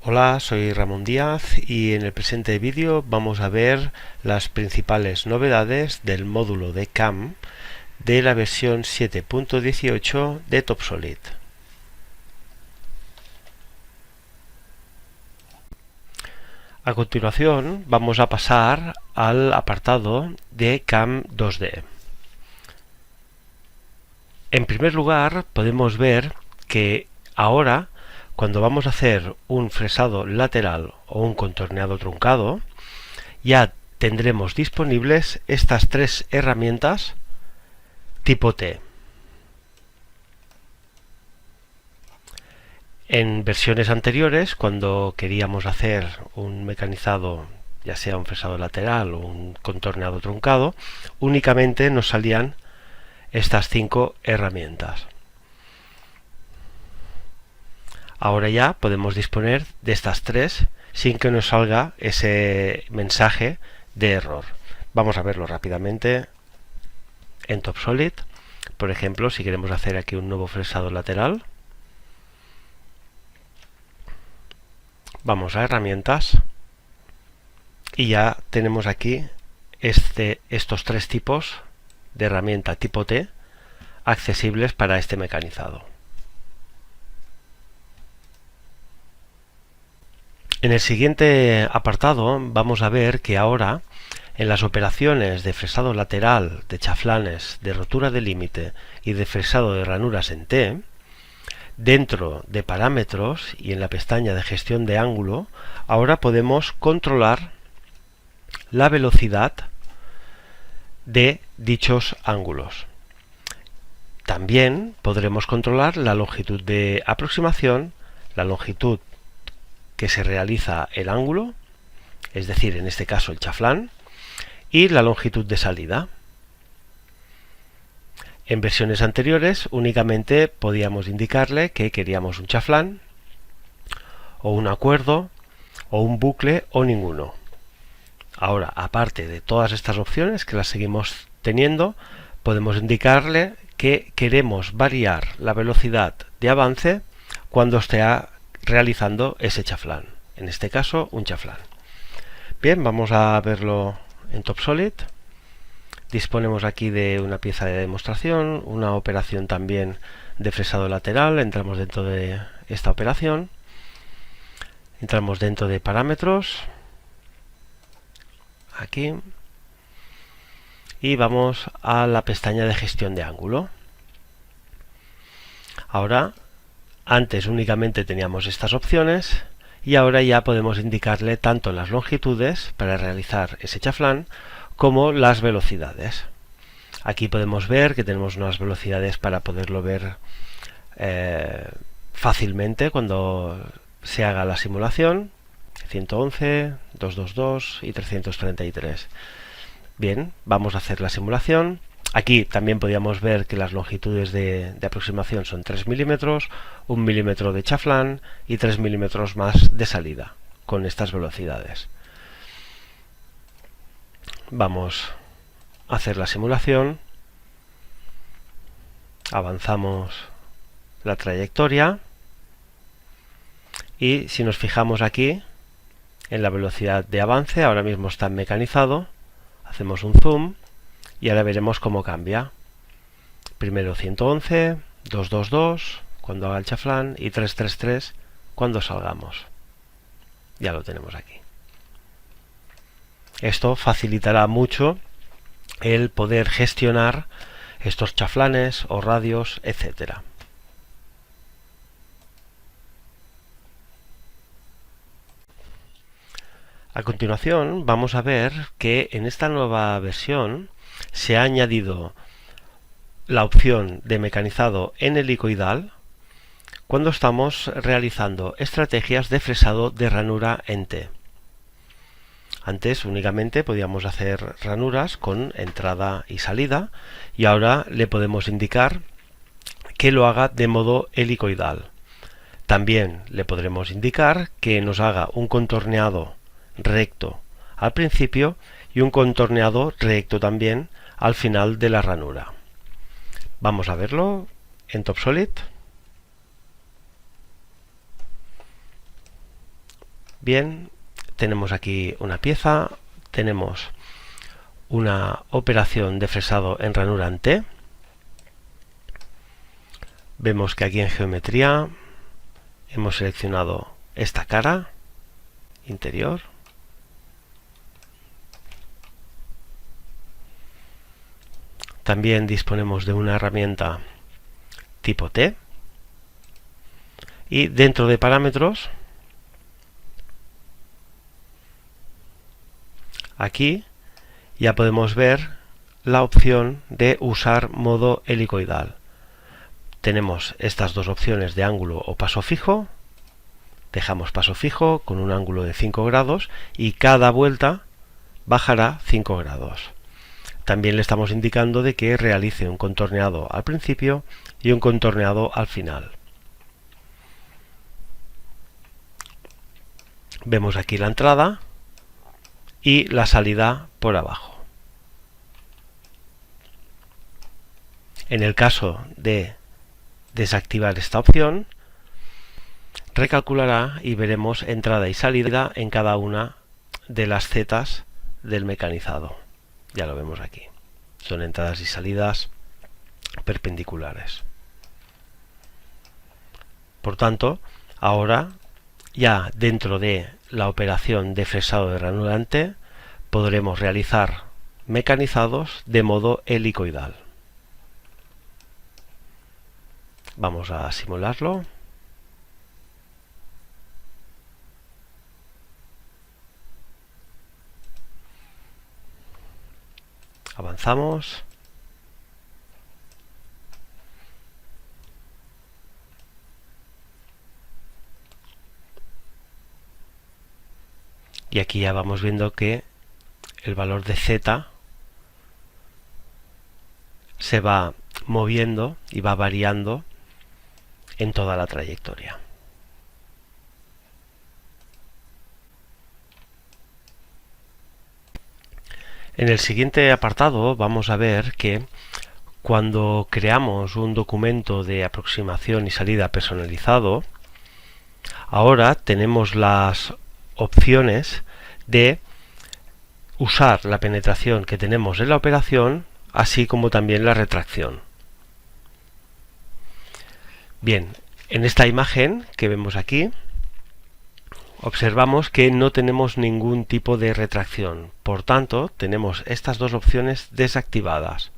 Hola, soy Ramón Díaz y en el presente vídeo vamos a ver las principales novedades del módulo de CAM de la versión 7.18 de TopSolid. A continuación vamos a pasar al apartado de CAM 2D. En primer lugar podemos ver que ahora cuando vamos a hacer un fresado lateral o un contorneado truncado, ya tendremos disponibles estas tres herramientas tipo T. En versiones anteriores, cuando queríamos hacer un mecanizado, ya sea un fresado lateral o un contorneado truncado, únicamente nos salían estas 5 herramientas. Ahora ya podemos disponer de estas 3 sin que nos salga ese mensaje de error. Vamos a verlo rápidamente en TopSolid. Por ejemplo, si queremos hacer aquí un nuevo fresado lateral, vamos a herramientas y ya tenemos aquí estos 3 tipos de herramienta tipo T accesibles para este mecanizado. En el siguiente apartado vamos a ver que ahora en las operaciones de fresado lateral, de chaflanes, de rotura de límite y de fresado de ranuras en T, dentro de parámetros y en la pestaña de gestión de ángulo, ahora podemos controlar la velocidad de dichos ángulos. También podremos controlar la longitud de aproximación, la longitud que se realiza el ángulo, es decir, en este caso el chaflán, y la longitud de salida. En versiones anteriores únicamente podíamos indicarle que queríamos un chaflán, o un acuerdo, o un bucle, o ninguno. Ahora, aparte de todas estas opciones que las seguimos teniendo, podemos indicarle que queremos variar la velocidad de avance cuando esté realizando ese chaflán. En este caso, un chaflán. Bien, vamos a verlo en TopSolid. Disponemos aquí de una pieza de demostración, una operación también de fresado lateral. Entramos dentro de esta operación. Entramos dentro de parámetros. Aquí. Y vamos a la pestaña de gestión de ángulo. Ahora, antes únicamente teníamos estas opciones y ahora ya podemos indicarle tanto las longitudes para realizar ese chaflán como las velocidades. Aquí podemos ver que tenemos unas velocidades para poderlo ver fácilmente cuando se haga la simulación: 111, 222 y 333. Bien, vamos a hacer la simulación. Aquí también podíamos ver que las longitudes de aproximación son 3 milímetros, 1 milímetro de chaflán y 3 milímetros más de salida con estas velocidades. Vamos a hacer la simulación. Avanzamos la trayectoria y si nos fijamos aquí en la velocidad de avance, ahora mismo está mecanizado, hacemos un zoom y ahora veremos cómo cambia. Primero 111, 222 cuando haga el chaflán y 333 cuando salgamos. Ya lo tenemos aquí. Esto facilitará mucho el poder gestionar estos chaflanes o radios, etcétera. A continuación vamos a ver que en esta nueva versión se ha añadido la opción de mecanizado en helicoidal cuando estamos realizando estrategias de fresado de ranura en T. Antes únicamente podíamos hacer ranuras con entrada y salida y ahora le podemos indicar que lo haga de modo helicoidal. También le podremos indicar que nos haga un contorneado recto al principio y un contorneado recto también al final de la ranura. Vamos a verlo en TopSolid. Bien, tenemos aquí una pieza, tenemos una operación de fresado en ranura en T. Vemos que aquí en geometría hemos seleccionado esta cara interior. También disponemos de una herramienta tipo T. Y dentro de parámetros, aquí ya podemos ver la opción de usar modo helicoidal. Tenemos estas dos opciones de ángulo o paso fijo. Dejamos paso fijo con un ángulo de 5 grados y cada vuelta bajará 5 grados. También le estamos indicando de que realice un contorneado al principio y un contorneado al final. Vemos aquí la entrada y la salida por abajo. En el caso de desactivar esta opción, recalculará y veremos entrada y salida en cada una de las zetas del mecanizado. Ya lo vemos aquí. Son entradas y salidas perpendiculares. Por tanto, ahora ya dentro de la operación de fresado de ranura en T podremos realizar mecanizados de modo helicoidal. Vamos a simularlo. Avanzamos. Y aquí ya vamos viendo que el valor de Z se va moviendo y va variando en toda la trayectoria. En el siguiente apartado vamos a ver que cuando creamos un documento de aproximación y salida personalizado, ahora tenemos las opciones de usar la penetración que tenemos en la operación, así como también la retracción. Bien, en esta imagen que vemos aquí, observamos que no tenemos ningún tipo de retracción. Por tanto, tenemos estas dos opciones desactivadas.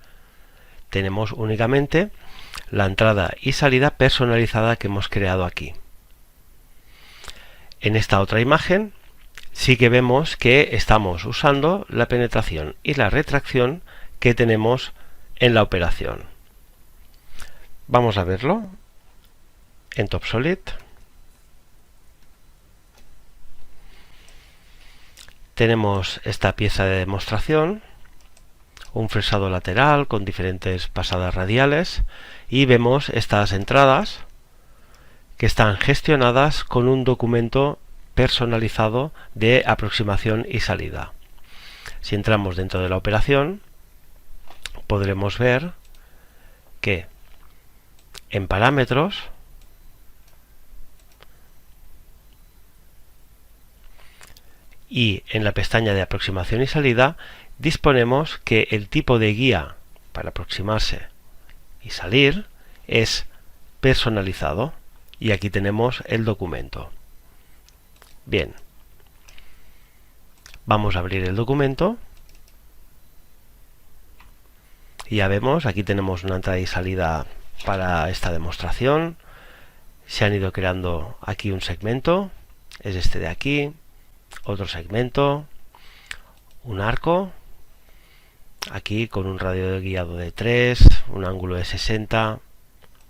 Tenemos únicamente la entrada y salida personalizada que hemos creado aquí. En esta otra imagen sí que vemos que estamos usando la penetración y la retracción que tenemos en la operación. Vamos a verlo en TopSolid. Tenemos esta pieza de demostración, un fresado lateral con diferentes pasadas radiales, y vemos estas entradas que están gestionadas con un documento personalizado de aproximación y salida. Si entramos dentro de la operación, podremos ver que en parámetros y en la pestaña de aproximación y salida disponemos que el tipo de guía para aproximarse y salir es personalizado, y aquí tenemos el documento. Bien, vamos a abrir el documento y ya vemos, aquí tenemos una entrada y salida para esta demostración. Se han ido creando aquí un segmento, es este de aquí, otro segmento, un arco, aquí con un radio de guiado de 3, un ángulo de 60,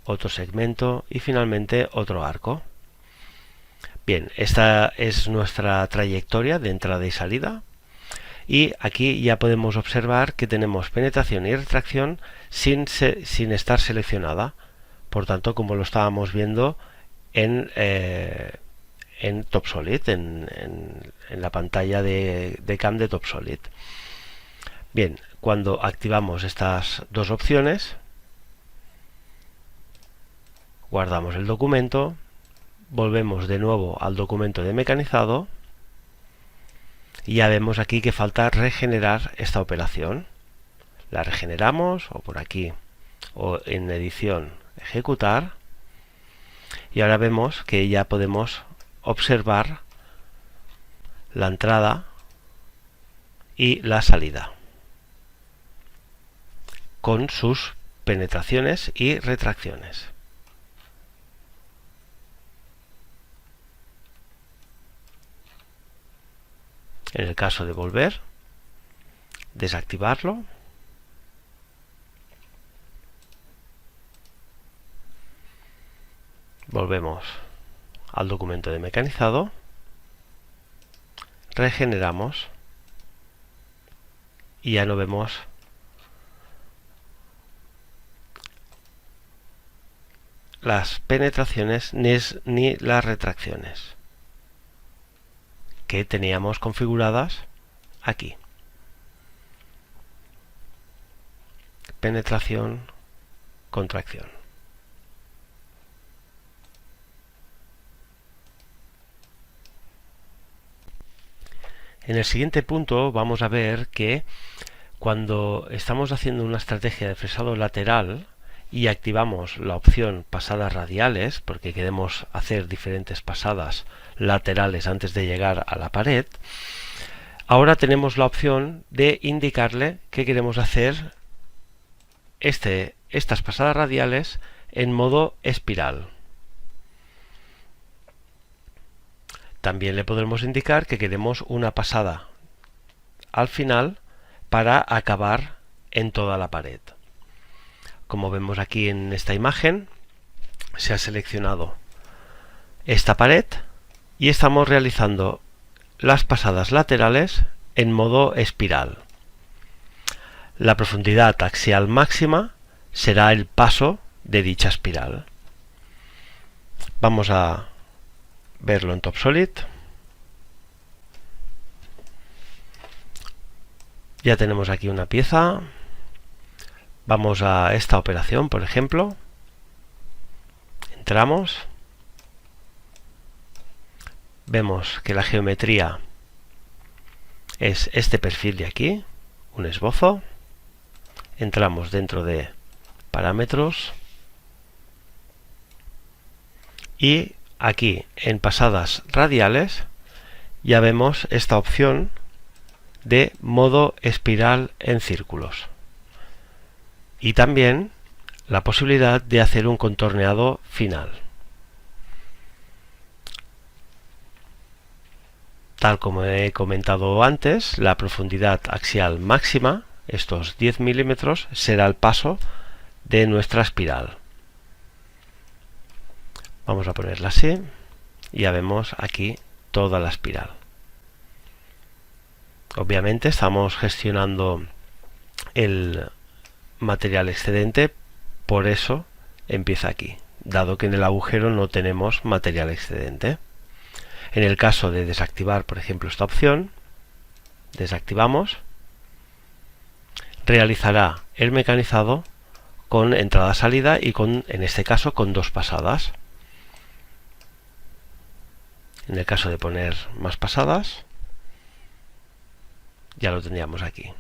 otro segmento y finalmente otro arco. Bien, esta es nuestra trayectoria de entrada y salida, y aquí ya podemos observar que tenemos penetración y retracción sin estar seleccionada, por tanto, como lo estábamos viendo en TopSolid, en la pantalla de CAM de TopSolid. Bien, cuando activamos estas dos opciones, guardamos el documento, volvemos de nuevo al documento de mecanizado Y ya vemos aquí que falta regenerar esta operación. La regeneramos o por aquí o en edición ejecutar. Y ahora vemos que ya podemos observar la entrada y la salida con sus penetraciones y retracciones. En el caso de volver, desactivarlo, volvemos al documento de mecanizado, regeneramos y ya no vemos las penetraciones ni las retracciones que teníamos configuradas aquí. Penetración, contracción. En el siguiente punto vamos a ver que cuando estamos haciendo una estrategia de fresado lateral y activamos la opción pasadas radiales, porque queremos hacer diferentes pasadas laterales antes de llegar a la pared, ahora tenemos la opción de indicarle que queremos hacer estas pasadas radiales en modo espiral. También le podremos indicar que queremos una pasada al final para acabar en toda la pared. Como vemos aquí en esta imagen, se ha seleccionado esta pared y estamos realizando las pasadas laterales en modo espiral. La profundidad axial máxima será el paso de dicha espiral. Vamos a verlo en TopSolid. Ya tenemos aquí una pieza. Vamos a esta operación, por ejemplo. Entramos. Vemos que la geometría es este perfil de aquí, un esbozo. Entramos dentro de parámetros y aquí en pasadas radiales ya vemos esta opción de modo espiral en círculos y también la posibilidad de hacer un contorneado final. Tal como he comentado antes, la profundidad axial máxima, estos 10 milímetros, será el paso de nuestra espiral. Vamos a ponerla así y ya vemos aquí toda la espiral. Obviamente estamos gestionando el material excedente, por eso empieza aquí, dado que en el agujero no tenemos material excedente. En el caso de desactivar, por ejemplo, esta opción, desactivamos, realizará el mecanizado con entrada-salida y en este caso con dos pasadas. En el caso de poner más pasadas, ya lo tendríamos aquí.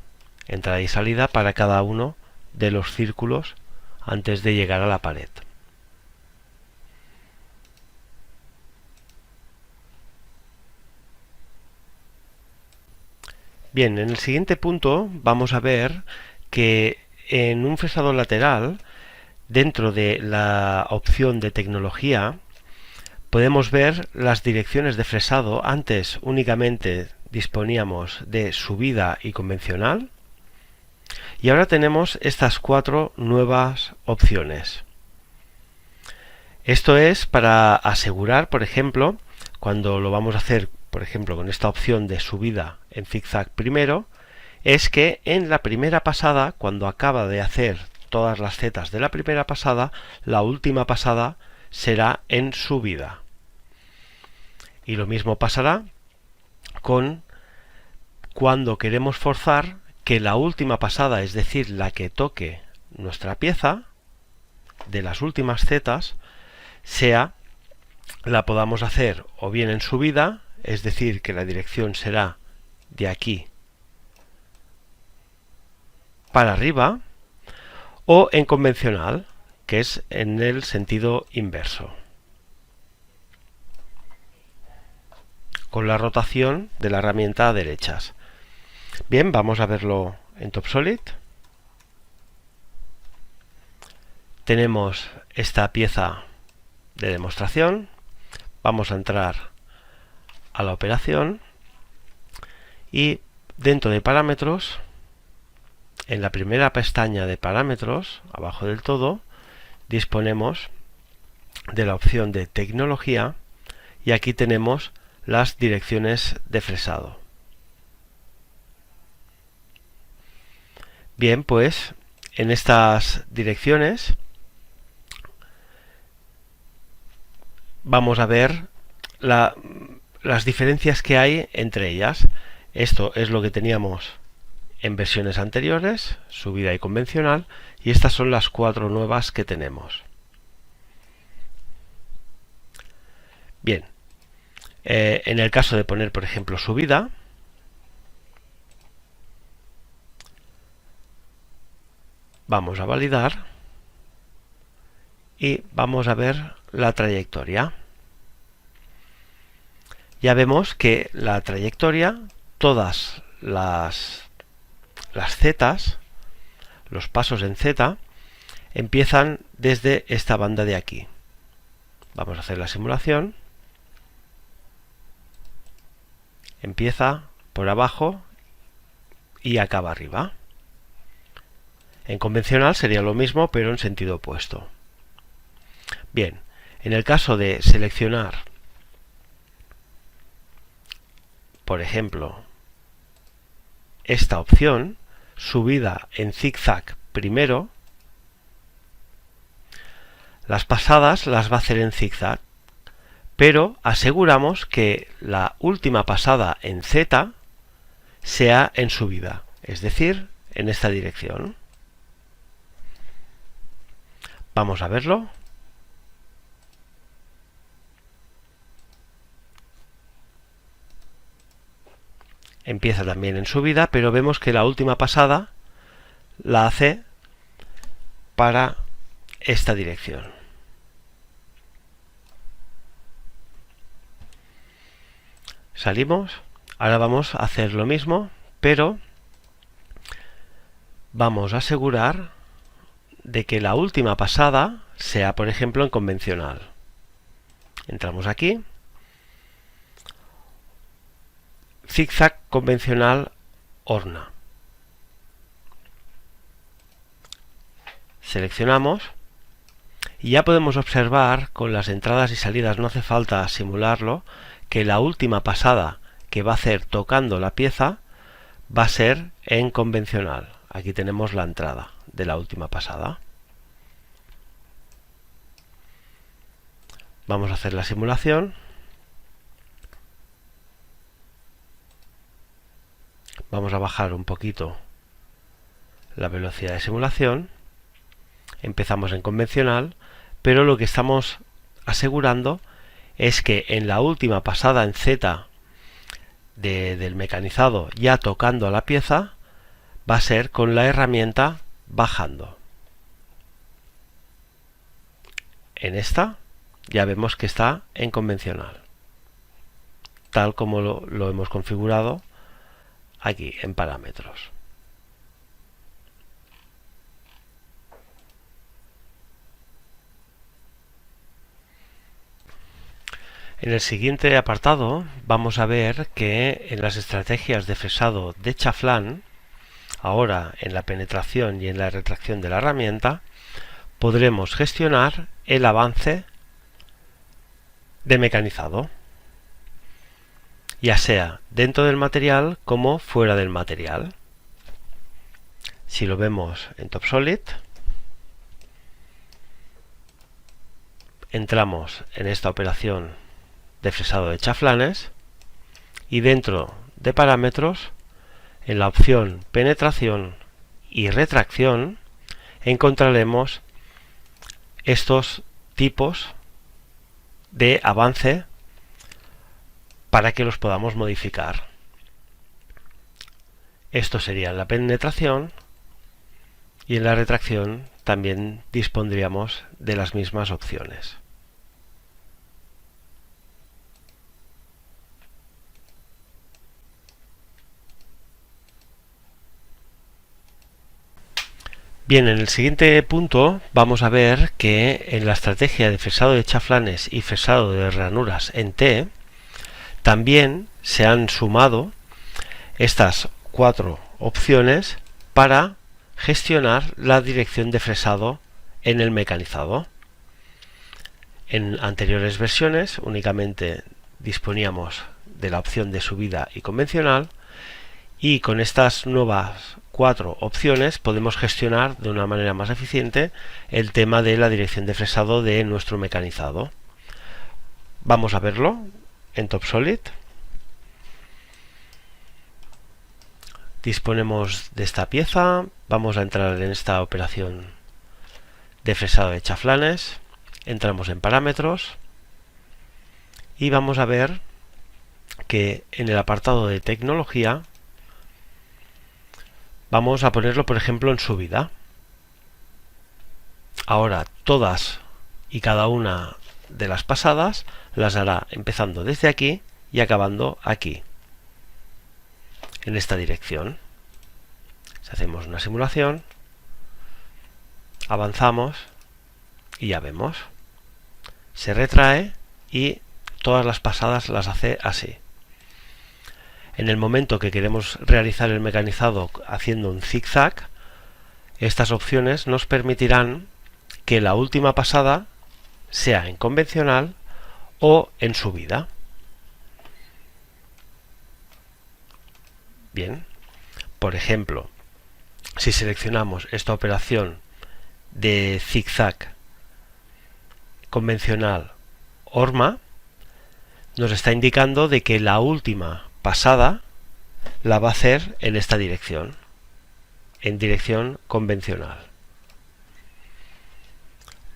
Entrada y salida para cada uno de los círculos antes de llegar a la pared. Bien, en el siguiente punto vamos a ver que en un fresado lateral, dentro de la opción de tecnología, podemos ver las direcciones de fresado. Antes únicamente disponíamos de subida y convencional, y ahora tenemos estas cuatro nuevas opciones. Esto es para asegurar, por ejemplo, cuando lo vamos a hacer, por ejemplo, con esta opción de subida en zigzag primero, es que en la primera pasada, cuando acaba de hacer todas las zetas de la primera pasada, la última pasada será en subida. Y lo mismo pasará con cuando queremos forzar que la última pasada, es decir, la que toque nuestra pieza, de las últimas zetas, la podamos hacer o bien en subida, es decir, que la dirección será de aquí para arriba, o en convencional, que es en el sentido inverso, con la rotación de la herramienta a derechas. Bien, vamos a verlo en TopSolid. Tenemos esta pieza de demostración. Vamos a entrar a la operación y dentro de parámetros, en la primera pestaña de parámetros, abajo del todo, disponemos de la opción de tecnología y aquí tenemos las direcciones de fresado. Bien, pues en estas direcciones vamos a ver las diferencias que hay entre ellas. Esto es lo que teníamos en versiones anteriores, subida y convencional, y estas son las 4 nuevas que tenemos. Bien, en el caso de poner, por ejemplo, subida, vamos a validar y vamos a ver la trayectoria. Ya vemos que la trayectoria, todas las zetas, los pasos en Z, empiezan desde esta banda de aquí. Vamos a hacer la simulación. Empieza por abajo y acaba arriba. En convencional sería lo mismo, pero en sentido opuesto. Bien, en el caso de seleccionar, por ejemplo, esta opción, subida en zigzag primero, las pasadas las va a hacer en zigzag, pero aseguramos que la última pasada en Z sea en subida, es decir, en esta dirección. Vamos a verlo. Empieza también en subida, pero vemos que la última pasada la hace para esta dirección. Salimos. Ahora vamos a hacer lo mismo, pero vamos a asegurar de que la última pasada sea, por ejemplo, en convencional. Entramos aquí. Zigzag convencional horna. Seleccionamos y ya podemos observar con las entradas y salidas, no hace falta simularlo, que la última pasada que va a hacer tocando la pieza va a ser en convencional. Aquí tenemos la entrada de la última pasada. Vamos a hacer la simulación. Vamos a bajar un poquito la velocidad de simulación. Empezamos en convencional, pero lo que estamos asegurando es que en la última pasada en Z del mecanizado, ya tocando a la pieza, va a ser con la herramienta bajando. En esta ya vemos que está en convencional, tal como lo hemos configurado aquí en parámetros. En el siguiente apartado vamos a ver que en las estrategias de fresado de chaflán, ahora en la penetración y en la retracción de la herramienta, podremos gestionar el avance de mecanizado, ya sea dentro del material como fuera del material. Si lo vemos en TopSolid, entramos en esta operación de fresado de chaflanes y dentro de parámetros, en la opción penetración y retracción, encontraremos estos tipos de avance para que los podamos modificar. Esto sería la penetración, y en la retracción también dispondríamos de las mismas opciones. Bien, en el siguiente punto vamos a ver que en la estrategia de fresado de chaflanes y fresado de ranuras en T también se han sumado estas 4 opciones para gestionar la dirección de fresado en el mecanizado. En anteriores versiones únicamente disponíamos de la opción de subida y convencional, y con estas nuevas 4 opciones podemos gestionar de una manera más eficiente el tema de la dirección de fresado de nuestro mecanizado. Vamos a verlo en TopSolid. Disponemos de esta pieza, vamos a entrar en esta operación de fresado de chaflanes, entramos en parámetros y vamos a ver que en el apartado de tecnología vamos a ponerlo, por ejemplo, en subida. Ahora todas y cada una de las pasadas las hará empezando desde aquí y acabando aquí, en esta dirección. Si hacemos una simulación, avanzamos y ya vemos. Se retrae y todas las pasadas las hace así. En el momento que queremos realizar el mecanizado haciendo un zigzag, estas opciones nos permitirán que la última pasada sea en convencional o en subida. Bien, por ejemplo, si seleccionamos esta operación de zigzag convencional horma, nos está indicando de que la última pasada la va a hacer en esta dirección, en dirección convencional.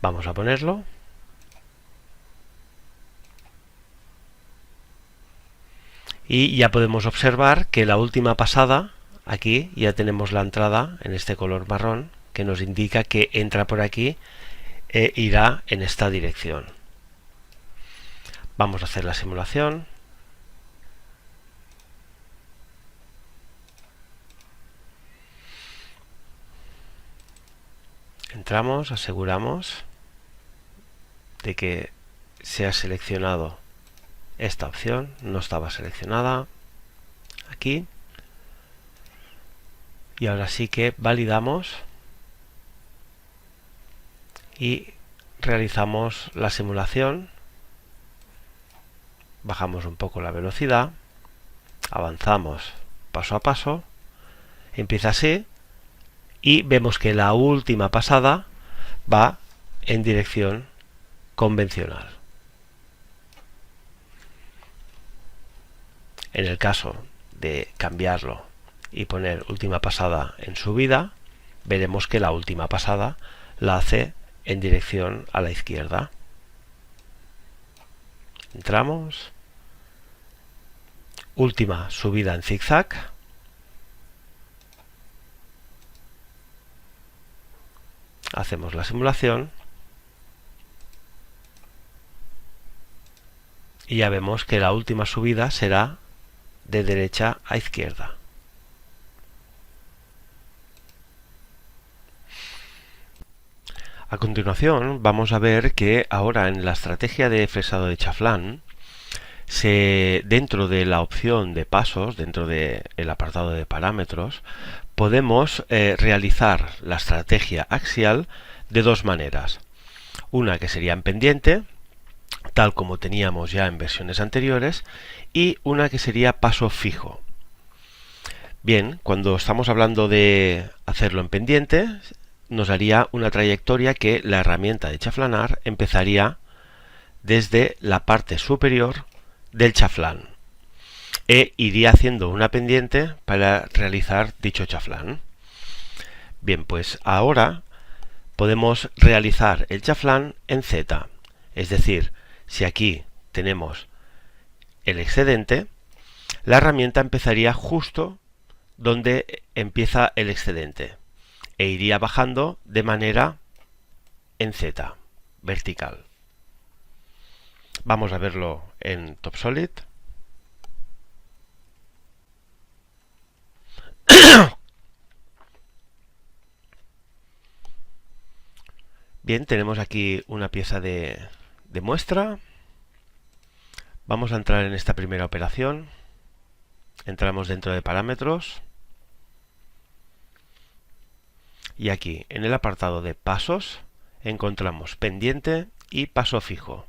Vamos a ponerlo. Y ya podemos observar que la última pasada, aquí ya tenemos la entrada en este color marrón, que nos indica que entra por aquí e irá en esta dirección. Vamos a hacer la simulación. Entramos, aseguramos de que se ha seleccionado esta opción, no estaba seleccionada aquí, y ahora sí que validamos y realizamos la simulación. Bajamos un poco la velocidad, avanzamos paso a paso, empieza así y vemos que la última pasada va en dirección convencional. En el caso de cambiarlo y poner última pasada en subida, veremos que la última pasada la hace en dirección a la izquierda. Entramos, última subida en zigzag, hacemos la simulación y ya vemos que la última subida será de derecha a izquierda. A continuación vamos a ver que ahora en la estrategia de fresado de chaflán, dentro de la opción de pasos, dentro del apartado de parámetros, podemos realizar la estrategia axial de dos maneras. Una que sería en pendiente, tal como teníamos ya en versiones anteriores, y una que sería paso fijo. Bien, cuando estamos hablando de hacerlo en pendiente, nos haría una trayectoria que la herramienta de chaflanar empezaría desde la parte superior del chaflán e iría haciendo una pendiente para realizar dicho chaflán. Bien, pues ahora podemos realizar el chaflán en Z, es decir, si aquí tenemos el excedente, la herramienta empezaría justo donde empieza el excedente e iría bajando de manera en Z, vertical. Vamos a verlo en TopSolid. Bien, tenemos aquí una pieza de muestra. Vamos a entrar en esta primera operación. Entramos dentro de parámetros. Y aquí, en el apartado de pasos, encontramos pendiente y paso fijo.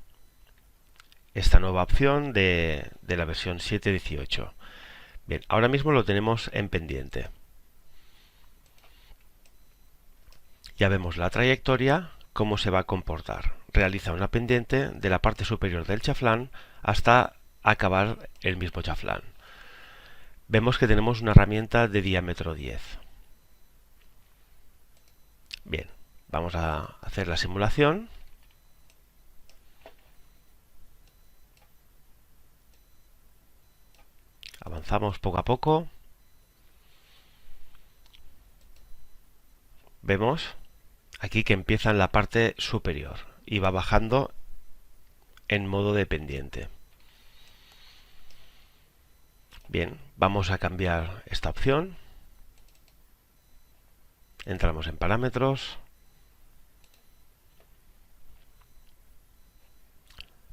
Esta nueva opción de la versión 7.18. Bien, ahora mismo lo tenemos en pendiente. Ya vemos la trayectoria, cómo se va a comportar. Realiza una pendiente de la parte superior del chaflán hasta acabar el mismo chaflán. Vemos que tenemos una herramienta de diámetro 10. Bien, vamos a hacer la simulación. Avanzamos poco a poco. Vemos aquí que empieza en la parte superior y va bajando en modo de pendiente. Bien, vamos a cambiar esta opción. Entramos en parámetros.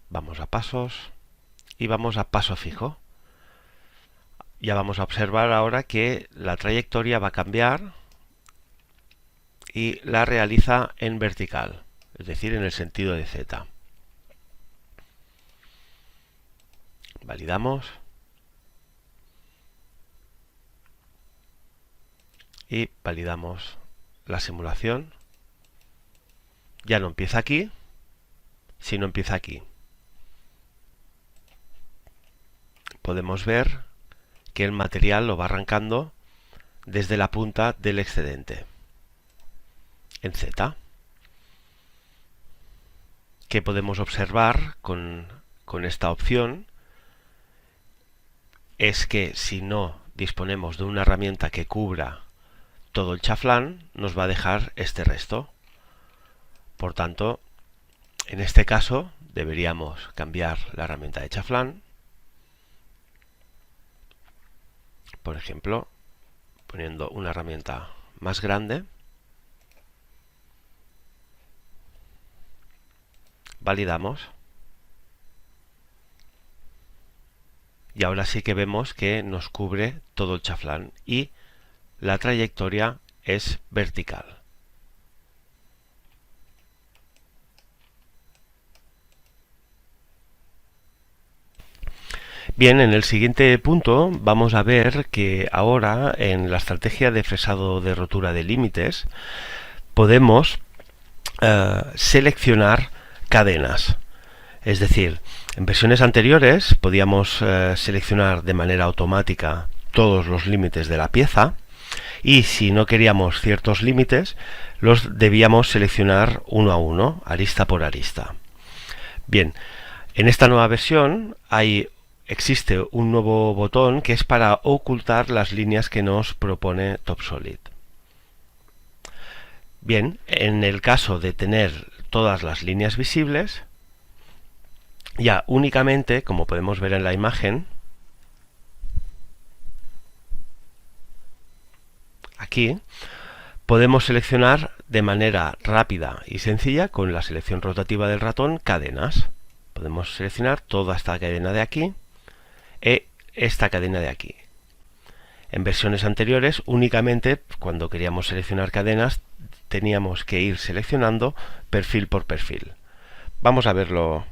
Vamos a pasos y vamos a paso fijo. Ya vamos a observar ahora que la trayectoria va a cambiar y la realiza en vertical, es decir, en el sentido de Z. Validamos. Y validamos la simulación. Ya no empieza aquí, sino empieza aquí. Podemos ver que el material lo va arrancando desde la punta del excedente en Z. ¿Qué podemos observar con esta opción? Es que si no disponemos de una herramienta que cubra todo el chaflán, nos va a dejar este resto. Por tanto, en este caso deberíamos cambiar la herramienta de chaflán. Por ejemplo, poniendo una herramienta más grande. Validamos. Y ahora sí que vemos que nos cubre todo el chaflán y la trayectoria es vertical. Bien, en el siguiente punto vamos a ver que ahora en la estrategia de fresado de rotura de límites podemos seleccionar cadenas. Es decir, en versiones anteriores podíamos seleccionar de manera automática todos los límites de la pieza y si no queríamos ciertos límites los debíamos seleccionar uno a uno, arista por arista. Bien, en esta nueva versión existe un nuevo botón que es para ocultar las líneas que nos propone TopSolid. Bien, en el caso de tener todas las líneas visibles, ya únicamente, como podemos ver en la imagen, aquí podemos seleccionar de manera rápida y sencilla con la selección rotativa del ratón cadenas. Podemos seleccionar toda esta cadena de aquí e esta cadena de aquí. En versiones anteriores únicamente cuando queríamos seleccionar cadenas teníamos que ir seleccionando perfil por perfil. Vamos a verlo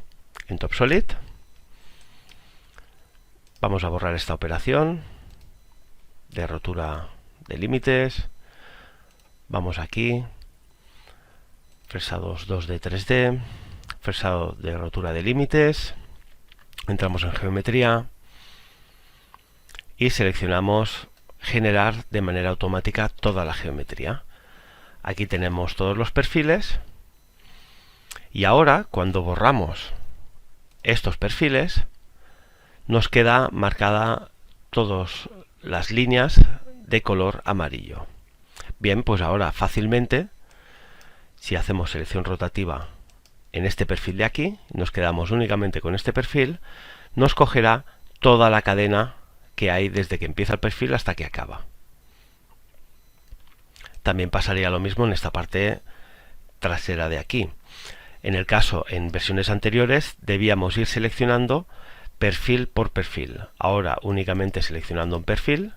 en TopSolid. Vamos a borrar esta operación de rotura de límites. Vamos aquí, fresados 2D 3D, fresado de rotura de límites. Entramos en geometría y seleccionamos generar de manera automática toda la geometría. Aquí tenemos todos los perfiles y ahora cuando borramos estos perfiles nos queda marcada todas las líneas de color amarillo. Bien, pues ahora fácilmente, si hacemos selección rotativa en este perfil de aquí, nos quedamos únicamente con este perfil, nos cogerá toda la cadena que hay desde que empieza el perfil hasta que acaba. También pasaría lo mismo en esta parte trasera de aquí. En el caso, en versiones anteriores, debíamos ir seleccionando perfil por perfil. Ahora únicamente seleccionando un perfil,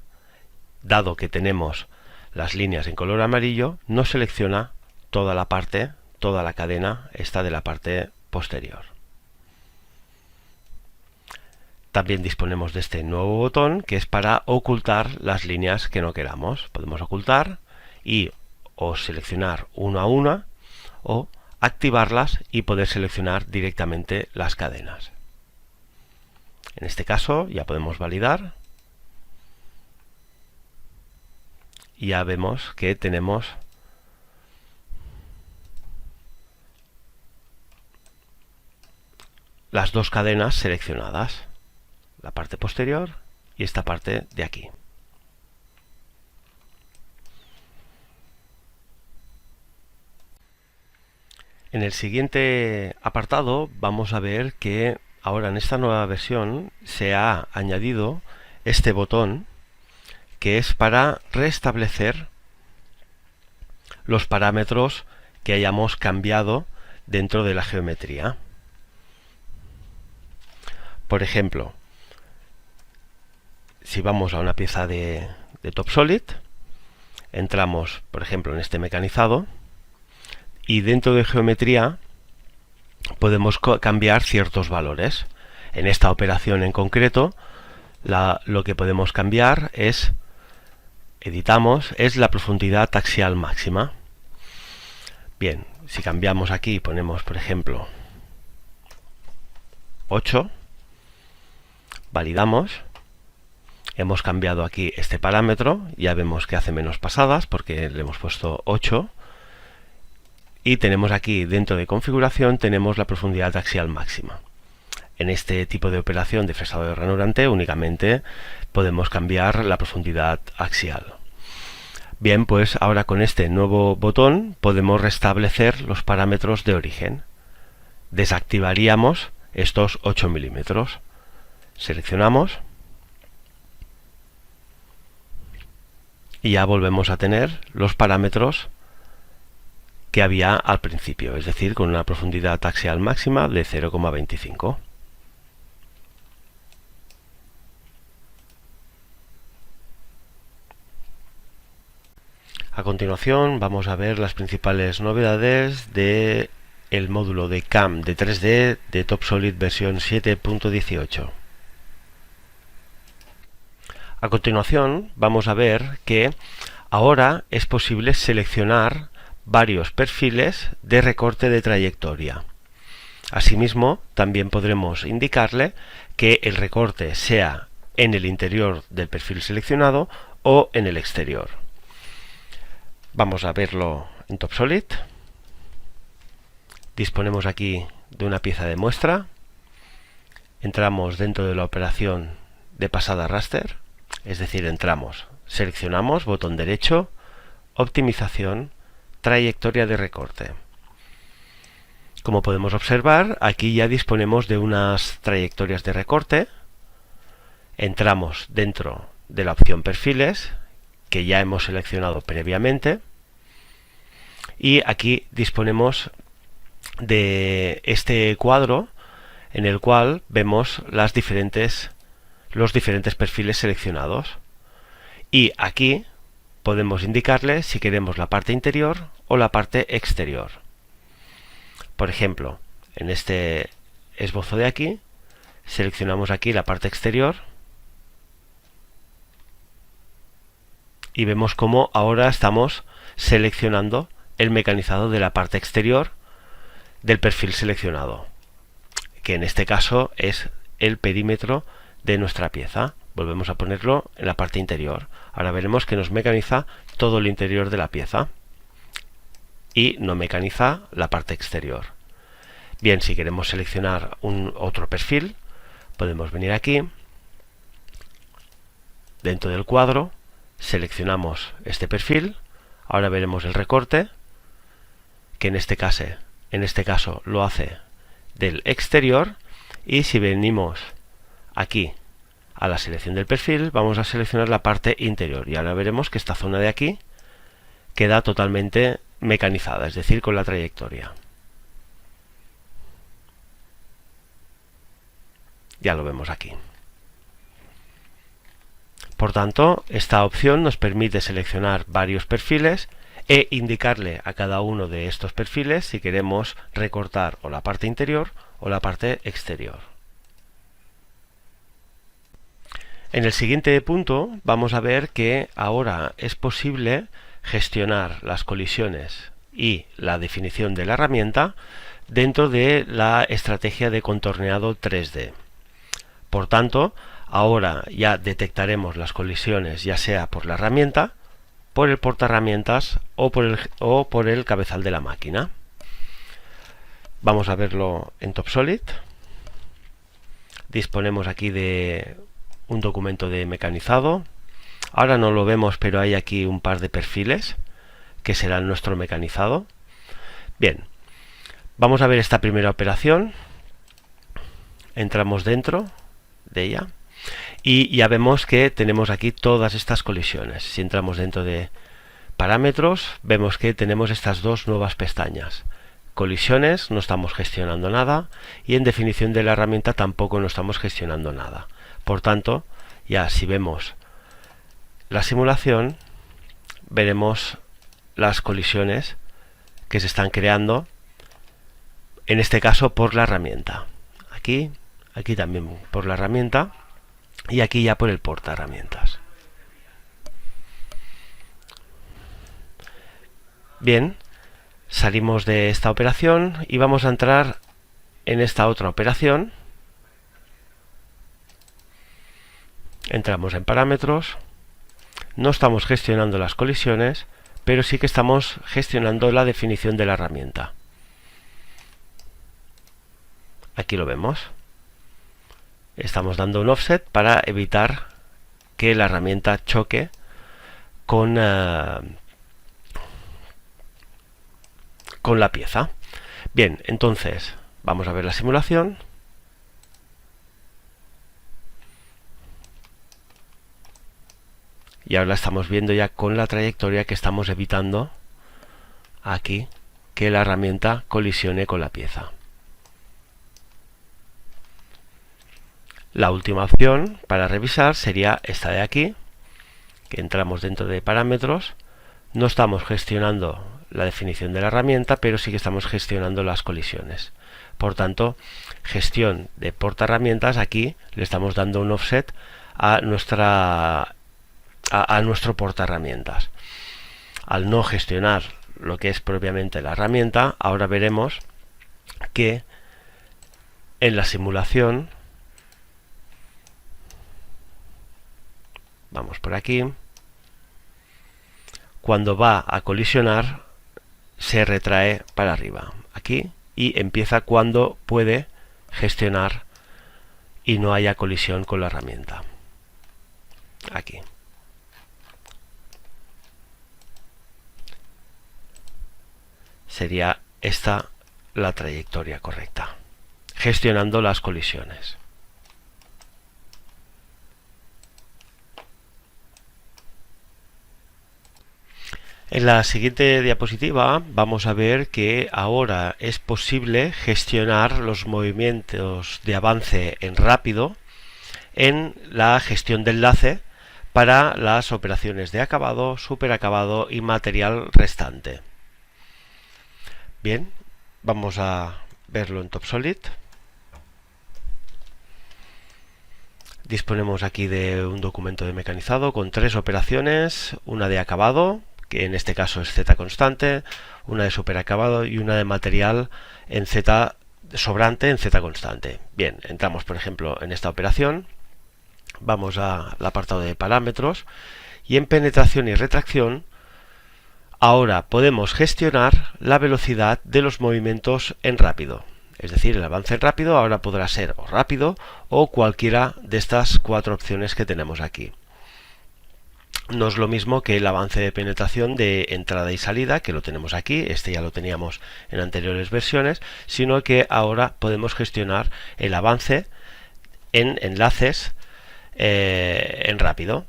dado que tenemos las líneas en color amarillo, nos selecciona toda la parte, toda la cadena esta de la parte posterior. También disponemos de este nuevo botón que es para ocultar las líneas que no queramos. Podemos ocultar y o seleccionar una a una o activarlas y poder seleccionar directamente las cadenas. En este caso ya podemos validar y ya vemos que tenemos las dos cadenas seleccionadas, la parte posterior y esta parte de aquí. En el siguiente apartado vamos a ver que ahora en esta nueva versión se ha añadido este botón que es para restablecer los parámetros que hayamos cambiado dentro de la geometría. Por ejemplo, si vamos a una pieza de TopSolid, entramos, por ejemplo, en este mecanizado y dentro de geometría podemos cambiar ciertos valores. En esta operación en concreto, lo que podemos cambiar es, editamos, es la profundidad axial máxima. Bien, si cambiamos aquí y ponemos, por ejemplo, 8, validamos, hemos cambiado aquí este parámetro, ya vemos que hace menos pasadas porque le hemos puesto 8, y tenemos aquí dentro de configuración tenemos la profundidad axial máxima. En este tipo de operación de fresado de ranurante únicamente podemos cambiar la profundidad axial. Bien, pues ahora con este nuevo botón podemos restablecer los parámetros de origen. Desactivaríamos estos 8 milímetros. Seleccionamos y ya volvemos a tener los parámetros que había al principio, es decir, con una profundidad axial máxima de 0,25. A continuación vamos a ver las principales novedades de el módulo de CAM de 3D de TopSolid versión 7.18. A continuación vamos a ver que ahora es posible seleccionar varios perfiles de recorte de trayectoria. Asimismo, también podremos indicarle que el recorte sea en el interior del perfil seleccionado o en el exterior. Vamos a verlo en TopSolid. Disponemos aquí de una pieza de muestra. Entramos dentro de la operación de pasada raster, es decir, entramos, seleccionamos, botón derecho, optimización, trayectoria de recorte. Como podemos observar, aquí ya disponemos de unas trayectorias de recorte. Entramos dentro de la opción perfiles, que ya hemos seleccionado previamente, y aquí disponemos de este cuadro en el cual vemos los diferentes perfiles seleccionados, y aquí podemos indicarle si queremos la parte interior o la parte exterior. Por ejemplo, en este esbozo de aquí seleccionamos aquí la parte exterior y vemos cómo ahora estamos seleccionando el mecanizado de la parte exterior del perfil seleccionado, que en este caso es el perímetro de nuestra pieza. Volvemos a ponerlo en la parte interior. Ahora veremos que nos mecaniza todo el interior de la pieza y no mecaniza la parte exterior. Bien, si queremos seleccionar otro perfil, podemos venir aquí, dentro del cuadro, seleccionamos este perfil. Ahora veremos el recorte, que en este caso lo hace del exterior. Y si venimos aquí a la selección del perfil, vamos a seleccionar la parte interior. Y ahora veremos que esta zona de aquí queda totalmente mecanizada, es decir, con la trayectoria. Ya lo vemos aquí. Por tanto, esta opción nos permite seleccionar varios perfiles e indicarle a cada uno de estos perfiles si queremos recortar o la parte interior o la parte exterior. En el siguiente punto vamos a ver que ahora es posible gestionar las colisiones y la definición de la herramienta dentro de la estrategia de contorneado 3D. Por tanto, ahora ya detectaremos las colisiones ya sea por la herramienta, por el portaherramientas o por el cabezal de la máquina. Vamos a verlo en TopSolid. Disponemos aquí de un documento de mecanizado. Ahora no lo vemos, pero hay aquí un par de perfiles que serán nuestro mecanizado. Bien, vamos a ver esta primera operación. Entramos dentro de ella y ya vemos que tenemos aquí todas estas colisiones. Si entramos dentro de parámetros, vemos que tenemos estas dos nuevas pestañas. Colisiones, no estamos gestionando nada, y en definición de la herramienta tampoco no estamos gestionando nada. Por tanto, ya si vemos la simulación, veremos las colisiones que se están creando, en este caso por la herramienta. Aquí también por la herramienta y aquí ya por el portaherramientas. Bien, salimos de esta operación y vamos a entrar en esta otra operación. Entramos en parámetros. No estamos gestionando las colisiones, pero sí que estamos gestionando la definición de la herramienta. Aquí lo vemos. Estamos dando un offset para evitar que la herramienta choque con la pieza. Bien, entonces vamos a ver la simulación. Y ahora estamos viendo ya con la trayectoria que estamos evitando aquí que la herramienta colisione con la pieza. La última opción para revisar sería esta de aquí, que entramos dentro de parámetros. No estamos gestionando la definición de la herramienta, pero sí que estamos gestionando las colisiones. Por tanto, gestión de portaherramientas, aquí le estamos dando un offset a nuestro portaherramientas. Al no gestionar lo que es propiamente la herramienta, ahora veremos que en la simulación, vamos por aquí, cuando va a colisionar se retrae para arriba aquí y empieza cuando puede gestionar y no haya colisión con la herramienta. Aquí. Sería esta la trayectoria correcta, gestionando las colisiones. En la siguiente diapositiva vamos a ver que ahora es posible gestionar los movimientos de avance en rápido en la gestión de enlace para las operaciones de acabado, superacabado y material restante. Bien, vamos a verlo en TopSolid. Disponemos aquí de un documento de mecanizado con 3 operaciones, una de acabado, que en este caso es Z constante, una de superacabado y una de material en Z sobrante en Z constante. Bien, entramos por ejemplo en esta operación, vamos al apartado de parámetros y en penetración y retracción ahora podemos gestionar la velocidad de los movimientos en rápido. Es decir, el avance en rápido ahora podrá ser o rápido o cualquiera de estas 4 opciones que tenemos aquí. no es lo mismo que el avance de penetración de entrada y salida, que lo tenemos aquí, este ya lo teníamos en anteriores versiones, sino que ahora podemos gestionar el avance en enlaces en rápido.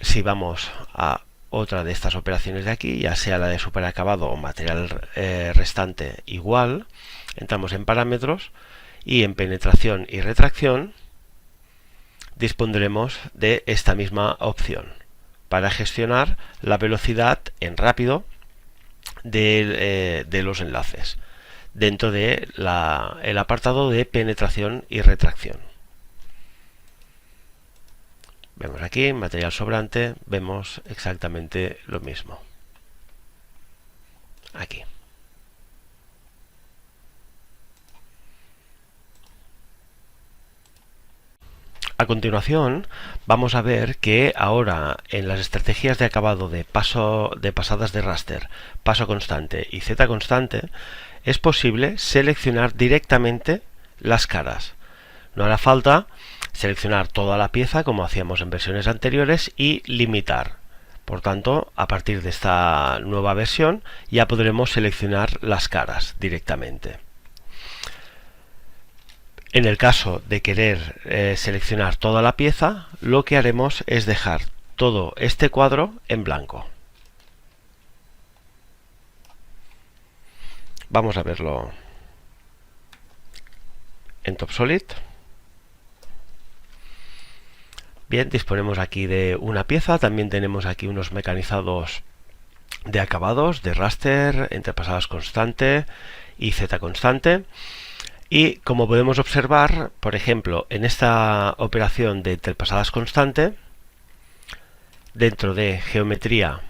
Si vamos a otra de estas operaciones de aquí, ya sea la de superacabado o material restante igual, entramos en parámetros y en penetración y retracción dispondremos de esta misma opción para gestionar la velocidad en rápido de los enlaces dentro de el apartado de penetración y retracción. Vemos aquí material sobrante, vemos exactamente lo mismo aquí. A continuación vamos a ver que ahora en las estrategias de acabado de pasadas de raster, paso constante y z constante es posible seleccionar directamente las caras. No hará falta seleccionar toda la pieza como hacíamos en versiones anteriores y limitar. Por tanto, a partir de esta nueva versión ya podremos seleccionar las caras directamente. En el caso de querer seleccionar toda la pieza, lo que haremos es dejar todo este cuadro en blanco. Vamos a verlo en TopSolid. Bien, disponemos aquí de una pieza, también tenemos aquí unos mecanizados de acabados, de raster, entre pasadas constante y z constante. Y como podemos observar, por ejemplo, en esta operación de entrepasadas constante, dentro de geometría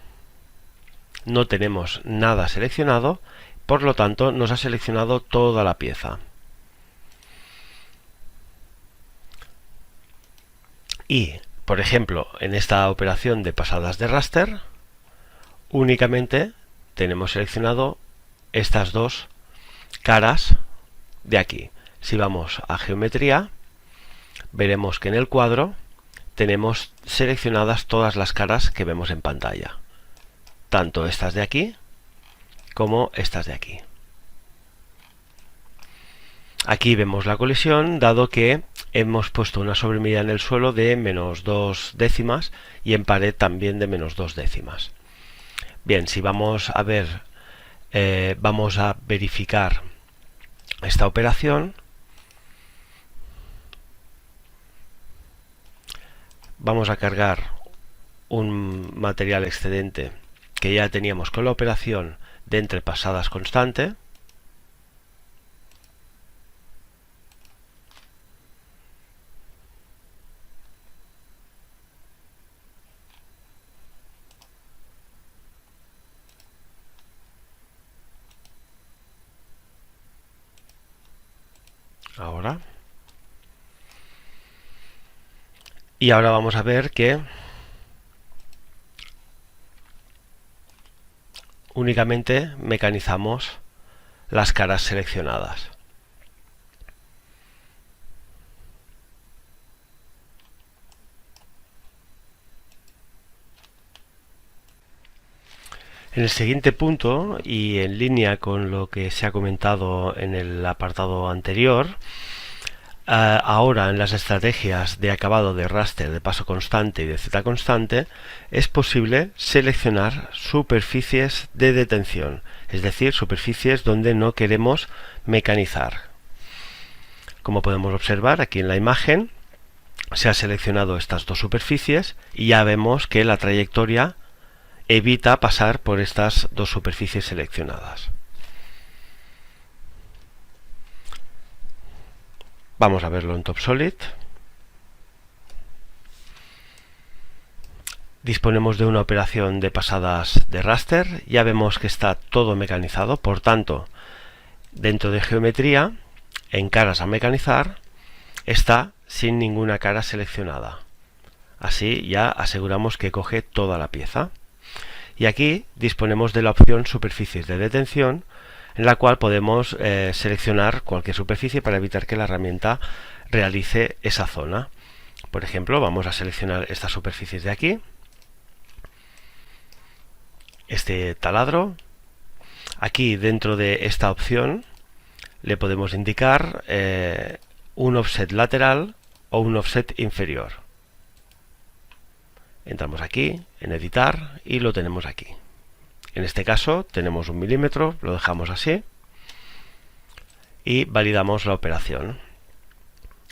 no tenemos nada seleccionado, por lo tanto nos ha seleccionado toda la pieza. Y, por ejemplo, en esta operación de pasadas de raster, únicamente tenemos seleccionado estas dos caras de aquí. Si vamos a geometría, veremos que en el cuadro tenemos seleccionadas todas las caras que vemos en pantalla, tanto estas de aquí como estas de aquí. Aquí vemos la colisión, dado que hemos puesto una sobremedida en el suelo de -2 décimas y en pared también de -2 décimas. Bien, si vamos a ver, vamos a verificar esta operación. Vamos a cargar un material excedente que ya teníamos con la operación de entrepasadas constante. Ahora. Y ahora vamos a ver que únicamente mecanizamos las caras seleccionadas. En el siguiente punto, y en línea con lo que se ha comentado en el apartado anterior, ahora en las estrategias de acabado de raster de paso constante y de z constante es posible seleccionar superficies de detención, es decir, superficies donde no queremos mecanizar. Como podemos observar aquí en la imagen, se ha seleccionado estas dos superficies y ya vemos que la trayectoria evita pasar por estas dos superficies seleccionadas. Vamos a verlo en TopSolid. Disponemos de una operación de pasadas de raster. Ya vemos que está todo mecanizado. Por tanto, dentro de geometría, en caras a mecanizar, está sin ninguna cara seleccionada. Así ya aseguramos que coge toda la pieza. Y aquí disponemos de la opción superficies de detención, en la cual podemos seleccionar cualquier superficie para evitar que la herramienta realice esa zona. Por ejemplo, vamos a seleccionar estas superficies de aquí, este taladro. Aquí dentro de esta opción le podemos indicar un offset lateral o un offset inferior. Entramos aquí en editar y lo tenemos aquí. En este caso tenemos 1 milímetro, lo dejamos así y validamos la operación.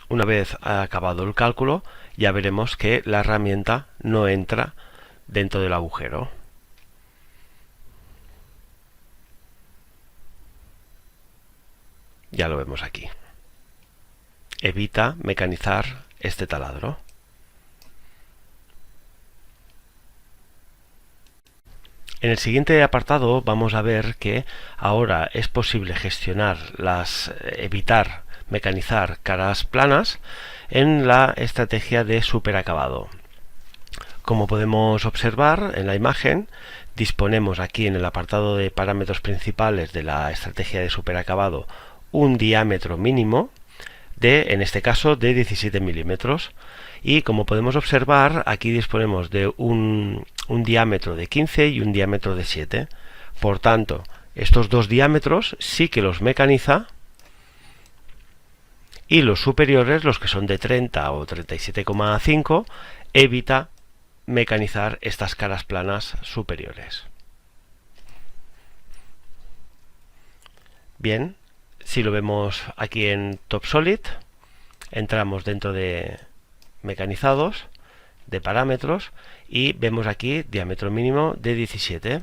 Una vez acabado el cálculo, ya veremos que la herramienta no entra dentro del agujero. Ya lo vemos aquí. Evita mecanizar este taladro. En el siguiente apartado vamos a ver que ahora es posible gestionar evitar mecanizar caras planas en la estrategia de superacabado. Como podemos observar en la imagen, disponemos aquí en el apartado de parámetros principales de la estrategia de superacabado un diámetro mínimo en este caso de 17 milímetros, y como podemos observar aquí disponemos de un diámetro de 15 y un diámetro de 7. Por tanto, estos dos diámetros sí que los mecaniza, y los superiores, los que son de 30 o 37,5, evita mecanizar estas caras planas superiores. Bien, si lo vemos aquí en TopSolid, entramos dentro de mecanizados, de parámetros, y vemos aquí diámetro mínimo de 17.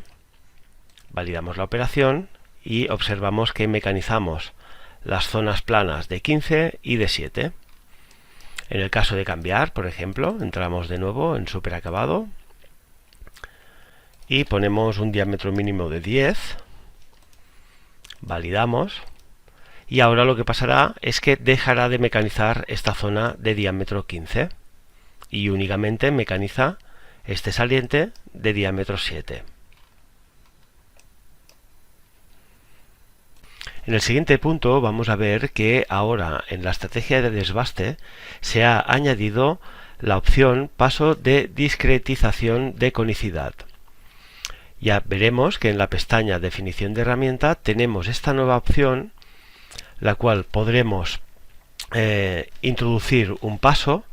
Validamos la operación y observamos que mecanizamos las zonas planas de 15 y de 7. En el caso de cambiar, por ejemplo, entramos de nuevo en superacabado y ponemos un diámetro mínimo de 10. Validamos. Y ahora lo que pasará es que dejará de mecanizar esta zona de diámetro 15 y únicamente mecaniza este saliente de diámetro 7. En el siguiente punto vamos a ver que ahora en la estrategia de desbaste se ha añadido la opción paso de discretización de conicidad. Ya veremos que en la pestaña definición de herramienta tenemos esta nueva opción, la cual podremos introducir un paso,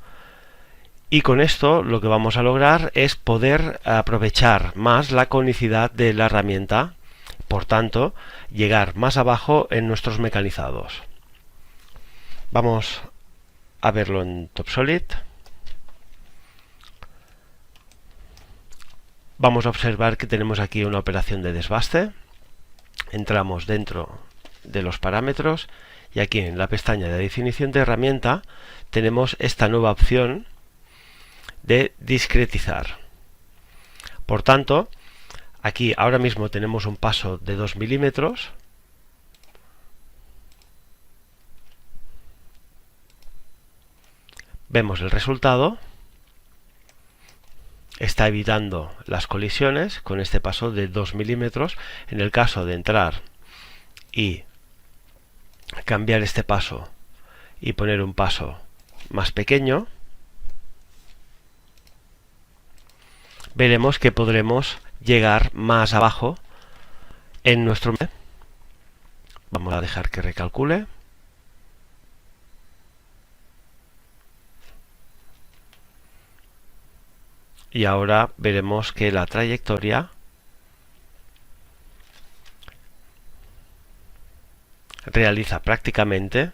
y con esto lo que vamos a lograr es poder aprovechar más la conicidad de la herramienta, por tanto llegar más abajo en nuestros mecanizados. Vamos a verlo en TopSolid. Vamos a observar que tenemos aquí una operación de desbaste. Entramos dentro de los parámetros y aquí en la pestaña de definición de herramienta tenemos esta nueva opción de discretizar. Por tanto, aquí ahora mismo tenemos un paso de 2 milímetros. Vemos el resultado. Está evitando las colisiones con este paso de 2 milímetros. En el caso de entrar y cambiar este paso y poner un paso más pequeño, veremos que podremos llegar más abajo en nuestro... Vamos a dejar que recalcule. Y ahora veremos que la trayectoria realiza prácticamente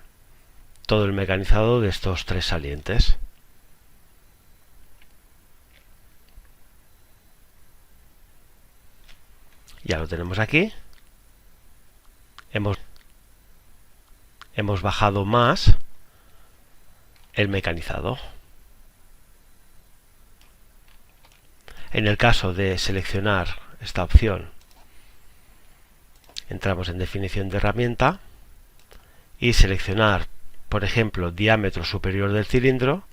todo el mecanizado de estos tres salientes. Ya lo tenemos aquí. Hemos bajado más el mecanizado. En el caso de seleccionar esta opción, entramos en definición de herramienta y seleccionar, por ejemplo, diámetro superior del cilindro.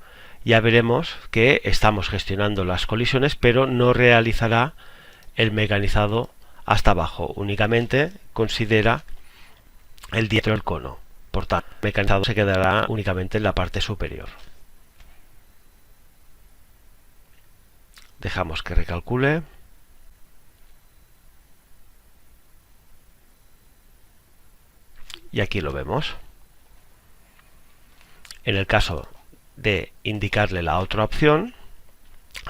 Ya veremos que estamos gestionando las colisiones, pero no realizará el mecanizado hasta abajo, únicamente considera el diámetro del cono. Por tanto, el mecanizado se quedará únicamente en la parte superior. Dejamos que recalcule. Y aquí lo vemos. En el caso de indicarle la otra opción,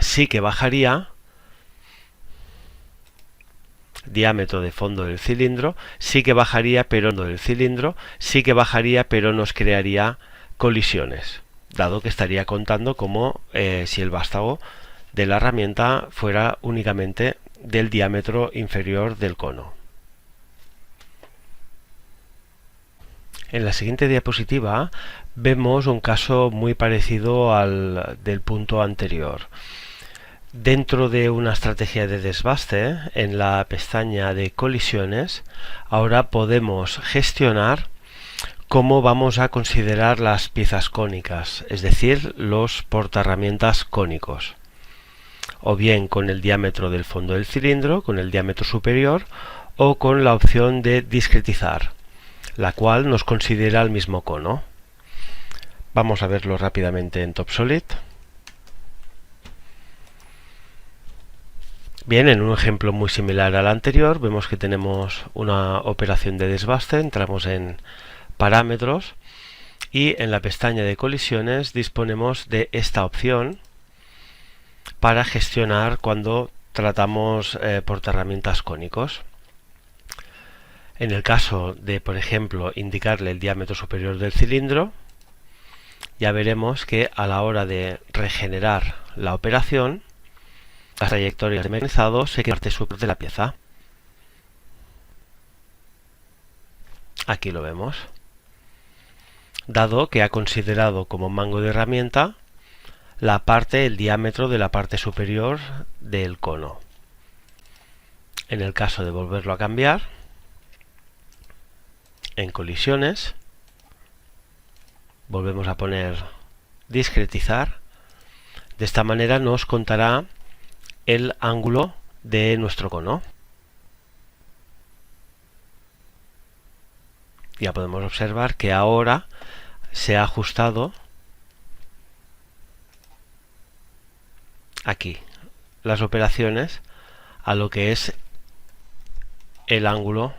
sí que bajaría diámetro de fondo del cilindro, sí que bajaría, pero nos crearía colisiones, dado que estaría contando como si el vástago de la herramienta fuera únicamente del diámetro inferior del cono. En la siguiente diapositiva vemos un caso muy parecido al del punto anterior. Dentro de una estrategia de desbaste, en la pestaña de colisiones, ahora podemos gestionar cómo vamos a considerar las piezas cónicas, es decir, los portaherramientas cónicos, o bien con el diámetro del fondo del cilindro, con el diámetro superior, o con la opción de discretizar, la cual nos considera el mismo cono. Vamos a verlo rápidamente en TopSolid. Bien, en un ejemplo muy similar al anterior, vemos que tenemos una operación de desbaste. Entramos en parámetros y en la pestaña de colisiones disponemos de esta opción para gestionar cuando tratamos portaherramientas cónicos. En el caso de, por ejemplo, indicarle el diámetro superior del cilindro, ya veremos que a la hora de regenerar la operación, las trayectorias de mecanizado se quedan en la parte superior de la pieza. Aquí lo vemos. Dado que ha considerado como mango de herramienta el diámetro de la parte superior del cono. En el caso de volverlo a cambiar, en colisiones, volvemos a poner discretizar. De esta manera nos contará el ángulo de nuestro cono. Ya podemos observar que ahora se ha ajustado aquí las operaciones a lo que es el ángulo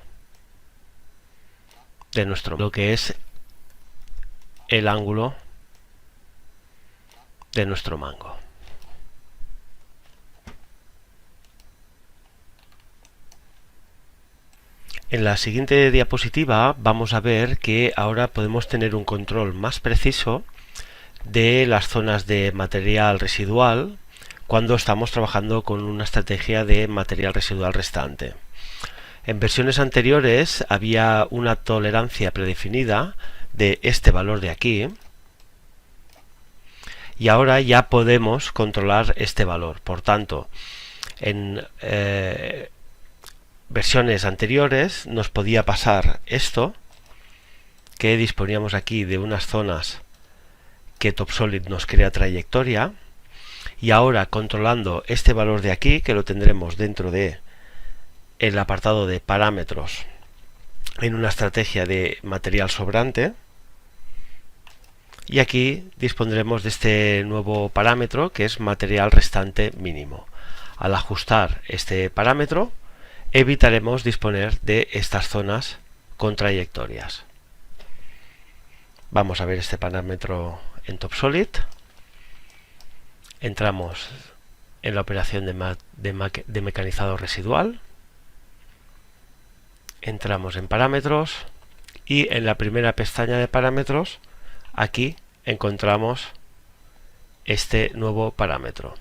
de nuestro mango. En la siguiente diapositiva vamos a ver que ahora podemos tener un control más preciso de las zonas de material residual cuando estamos trabajando con una estrategia de material residual restante. En versiones anteriores había una tolerancia predefinida de este valor de aquí y ahora ya podemos controlar este valor. Por tanto, en versiones anteriores nos podía pasar esto, que disponíamos aquí de unas zonas que TopSolid nos crea trayectoria, y ahora controlando este valor de aquí, que lo tendremos dentro de el apartado de parámetros en una estrategia de material sobrante, y aquí dispondremos de este nuevo parámetro que es material restante mínimo. Al ajustar este parámetro evitaremos disponer de estas zonas con trayectorias. Vamos a ver este parámetro en TopSolid. Entramos en la operación de mecanizado residual. Entramos en parámetros y en la primera pestaña de parámetros aquí encontramos este nuevo parámetro.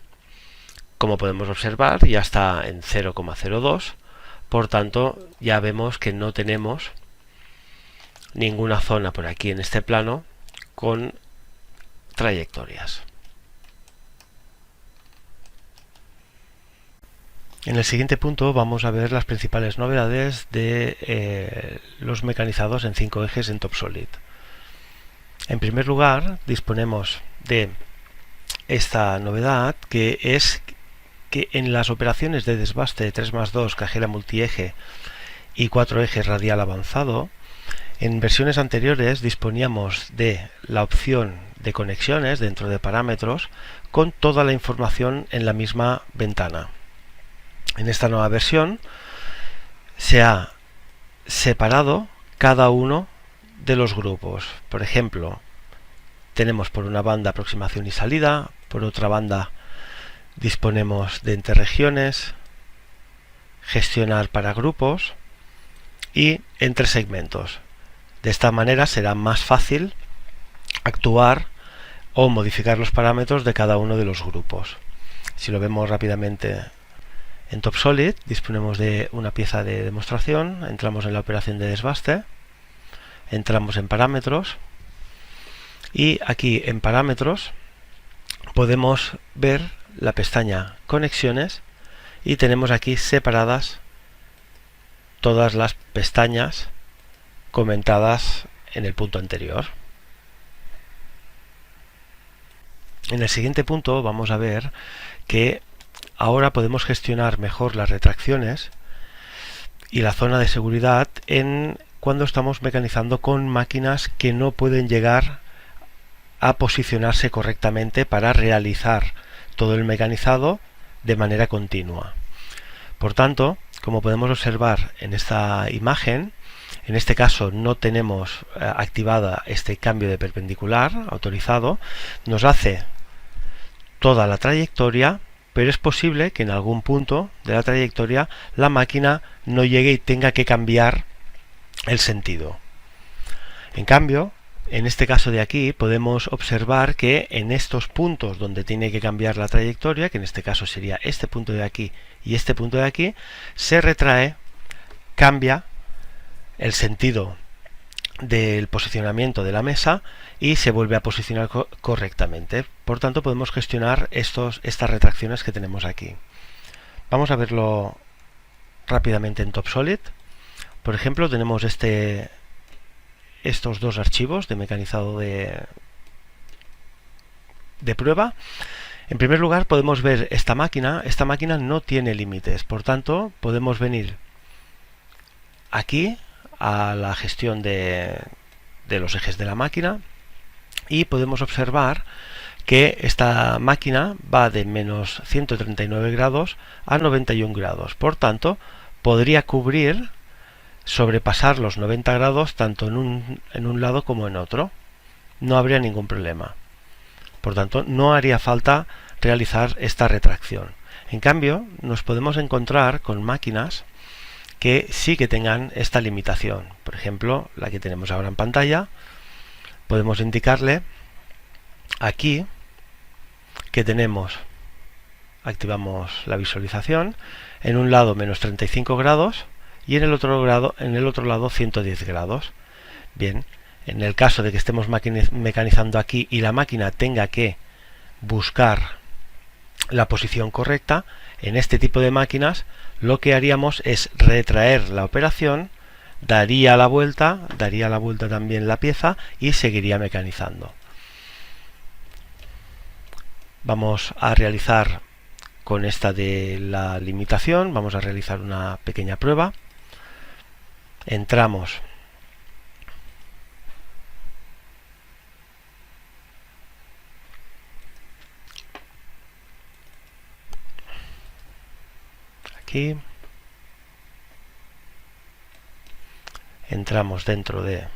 Como podemos observar, ya está en 0,02. Por tanto, ya vemos que no tenemos ninguna zona por aquí en este plano con trayectorias. En el siguiente punto vamos a ver las principales novedades de los mecanizados en 5 ejes en TopSolid. En primer lugar, disponemos de esta novedad, que es que en las operaciones de desbaste 3+2, cajera multieje y 4 ejes radial avanzado, en versiones anteriores disponíamos de la opción de conexiones dentro de parámetros con toda la información en la misma ventana. En esta nueva versión se ha separado cada uno de los grupos. Por ejemplo, tenemos por una banda aproximación y salida, por otra banda disponemos de interregiones, gestionar para grupos y entre segmentos. De esta manera será más fácil actuar o modificar los parámetros de cada uno de los grupos. Si lo vemos rápidamente en TopSolid, disponemos de una pieza de demostración, entramos en la operación de desbaste, entramos en parámetros y aquí en parámetros podemos ver la pestaña conexiones y tenemos aquí separadas todas las pestañas comentadas en el punto anterior. En el siguiente punto vamos a ver que ahora podemos gestionar mejor las retracciones y la zona de seguridad cuando estamos mecanizando con máquinas que no pueden llegar a posicionarse correctamente para realizar todo el mecanizado de manera continua. Por tanto, como podemos observar en esta imagen, en este caso no tenemos activada este cambio de perpendicular autorizado, nos hace toda la trayectoria, pero es posible que en algún punto de la trayectoria la máquina no llegue y tenga que cambiar el sentido. En cambio, en este caso de aquí podemos observar que en estos puntos donde tiene que cambiar la trayectoria, que en este caso sería este punto de aquí y este punto de aquí, se retrae, cambia el sentido del posicionamiento de la mesa y se vuelve a posicionar correctamente. Por tanto, podemos gestionar estas retracciones que tenemos aquí. Vamos a verlo rápidamente en TopSolid. Por ejemplo, tenemos estos dos archivos de mecanizado de prueba. En primer lugar, podemos ver esta máquina. Esta máquina no tiene límites, por tanto, podemos venir aquí a la gestión de los ejes de la máquina y podemos observar que esta máquina va de menos 139 grados a 91 grados. Por tanto, podría cubrir, sobrepasar los 90 grados tanto en un lado como en otro. No habría ningún problema. Por tanto, no haría falta realizar esta retracción. En cambio, nos podemos encontrar con máquinas que sí que tengan esta limitación. Por ejemplo, la que tenemos ahora en pantalla, podemos indicarle aquí que activamos la visualización, en un lado menos 35 grados y en el otro lado 110 grados. Bien, en el caso de que estemos mecanizando aquí y la máquina tenga que buscar la posición correcta, en este tipo de máquinas lo que haríamos es retraer la operación, daría la vuelta también la pieza y seguiría mecanizando. Vamos a realizar con esta de la limitación, vamos a realizar una pequeña prueba. Entramos aquí, entramos dentro de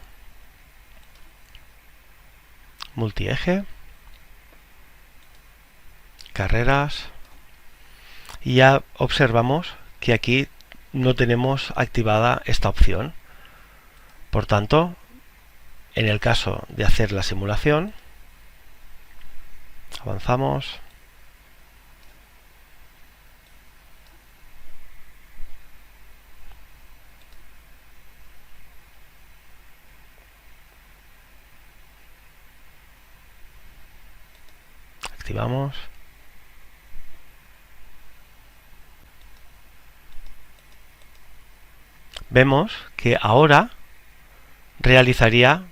multieje, carreras, y ya observamos que aquí no tenemos activada esta opción. Por tanto, en el caso de hacer la simulación, avanzamos, activamos, vemos que ahora realizaría,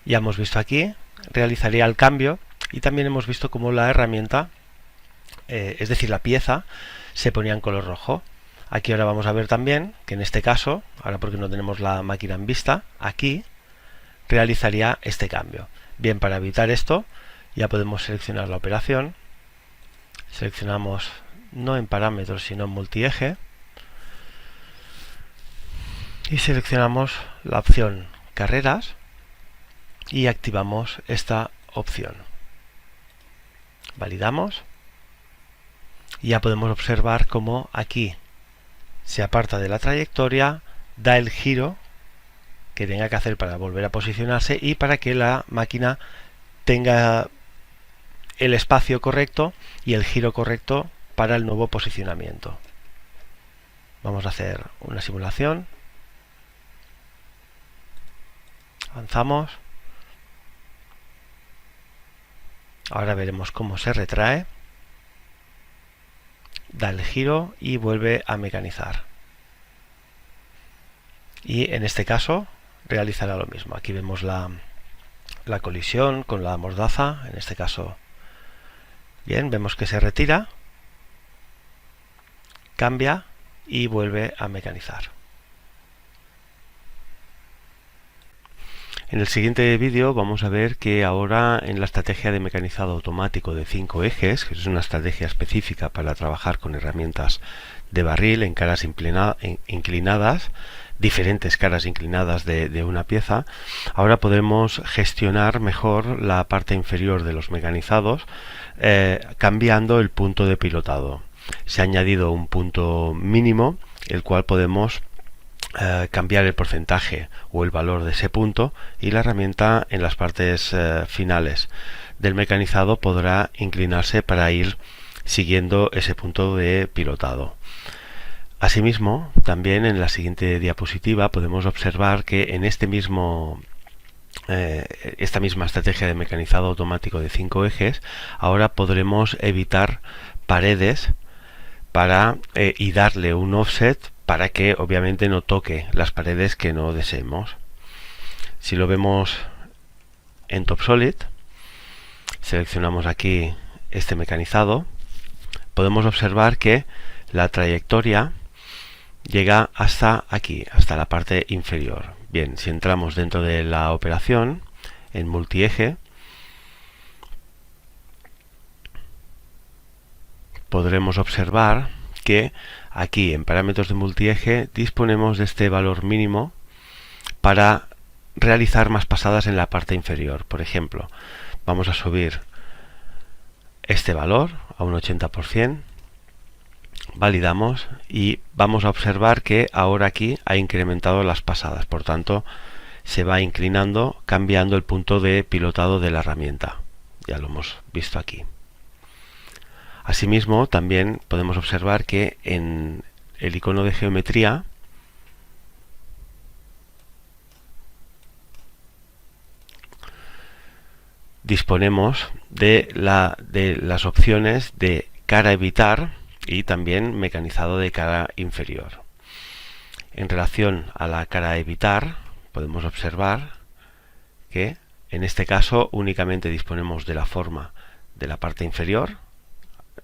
ya hemos visto aquí, realizaría el cambio y también hemos visto cómo la herramienta, es decir, la pieza, se ponía en color rojo. Aquí ahora vamos a ver también que en este caso, ahora porque no tenemos la máquina en vista, aquí realizaría este cambio. Bien, para evitar esto ya podemos seleccionar la operación. Seleccionamos no en parámetros sino en multieje y seleccionamos la opción carreras y activamos esta opción. Validamos y ya podemos observar cómo aquí se aparta de la trayectoria, da el giro que tenga que hacer para volver a posicionarse y para que la máquina tenga el espacio correcto y el giro correcto para el nuevo posicionamiento. Vamos a hacer una simulación. Avanzamos. Ahora veremos cómo se retrae, da el giro y vuelve a mecanizar. Y en este caso realizará lo mismo. Aquí vemos la colisión con la mordaza. En este caso, bien, vemos que se retira, cambia y vuelve a mecanizar. En el siguiente vídeo vamos a ver que ahora en la estrategia de mecanizado automático de 5 ejes, que es una estrategia específica para trabajar con herramientas de barril en caras inclinadas, diferentes caras inclinadas de una pieza, ahora podemos gestionar mejor la parte inferior de los mecanizados cambiando el punto de pilotado. Se ha añadido un punto mínimo, el cual podemos cambiar el porcentaje o el valor de ese punto, y la herramienta en las partes finales del mecanizado podrá inclinarse para ir siguiendo ese punto de pilotado. Asimismo, también en la siguiente diapositiva podemos observar que en esta misma estrategia de mecanizado automático de 5 ejes, ahora podremos evitar paredes y darle un offset para que obviamente no toque las paredes que no deseemos. Si lo vemos en TopSolid, seleccionamos aquí este mecanizado, podemos observar que la trayectoria llega hasta aquí, hasta la parte inferior. Bien, si entramos dentro de la operación en multieje, podremos observar que aquí en parámetros de multieje disponemos de este valor mínimo para realizar más pasadas en la parte inferior. Por ejemplo, vamos a subir este valor a un 80%, validamos y vamos a observar que ahora aquí ha incrementado las pasadas, por tanto se va inclinando cambiando el punto de pilotado de la herramienta. Ya lo hemos visto aquí. Asimismo, también podemos observar que en el icono de geometría disponemos de las opciones de cara evitar y también mecanizado de cara inferior. En relación a la cara evitar, podemos observar que en este caso únicamente disponemos de la forma de la parte inferior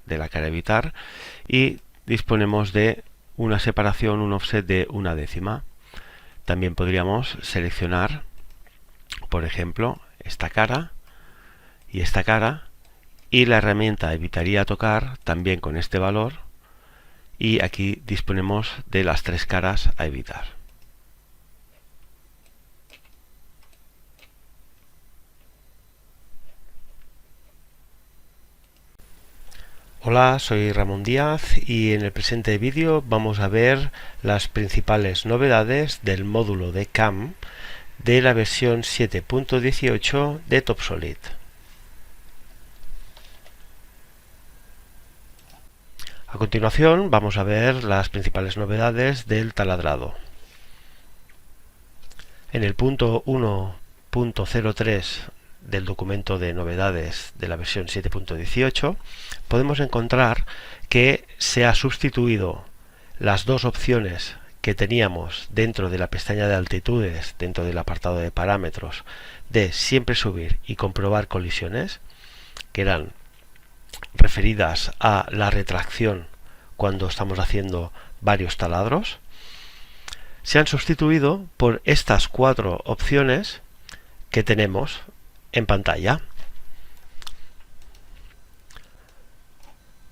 de la cara evitar y disponemos de una separación, un offset de 1/10. También podríamos seleccionar, por ejemplo, esta cara y la herramienta evitaría tocar también con este valor, y aquí disponemos de las 3 caras a evitar. Hola, soy Ramón Díaz y en el presente vídeo vamos a ver las principales novedades del módulo de CAM de la versión 7.18 de TopSolid. A continuación vamos a ver las principales novedades del taladrado. En el punto 1.03 del documento de novedades de la versión 7.18 podemos encontrar que se ha sustituido las dos opciones que teníamos dentro de la pestaña de altitudes, dentro del apartado de parámetros, de siempre subir y comprobar colisiones, que eran referidas a la retracción cuando estamos haciendo varios taladros, se han sustituido por estas 4 opciones que tenemos en pantalla.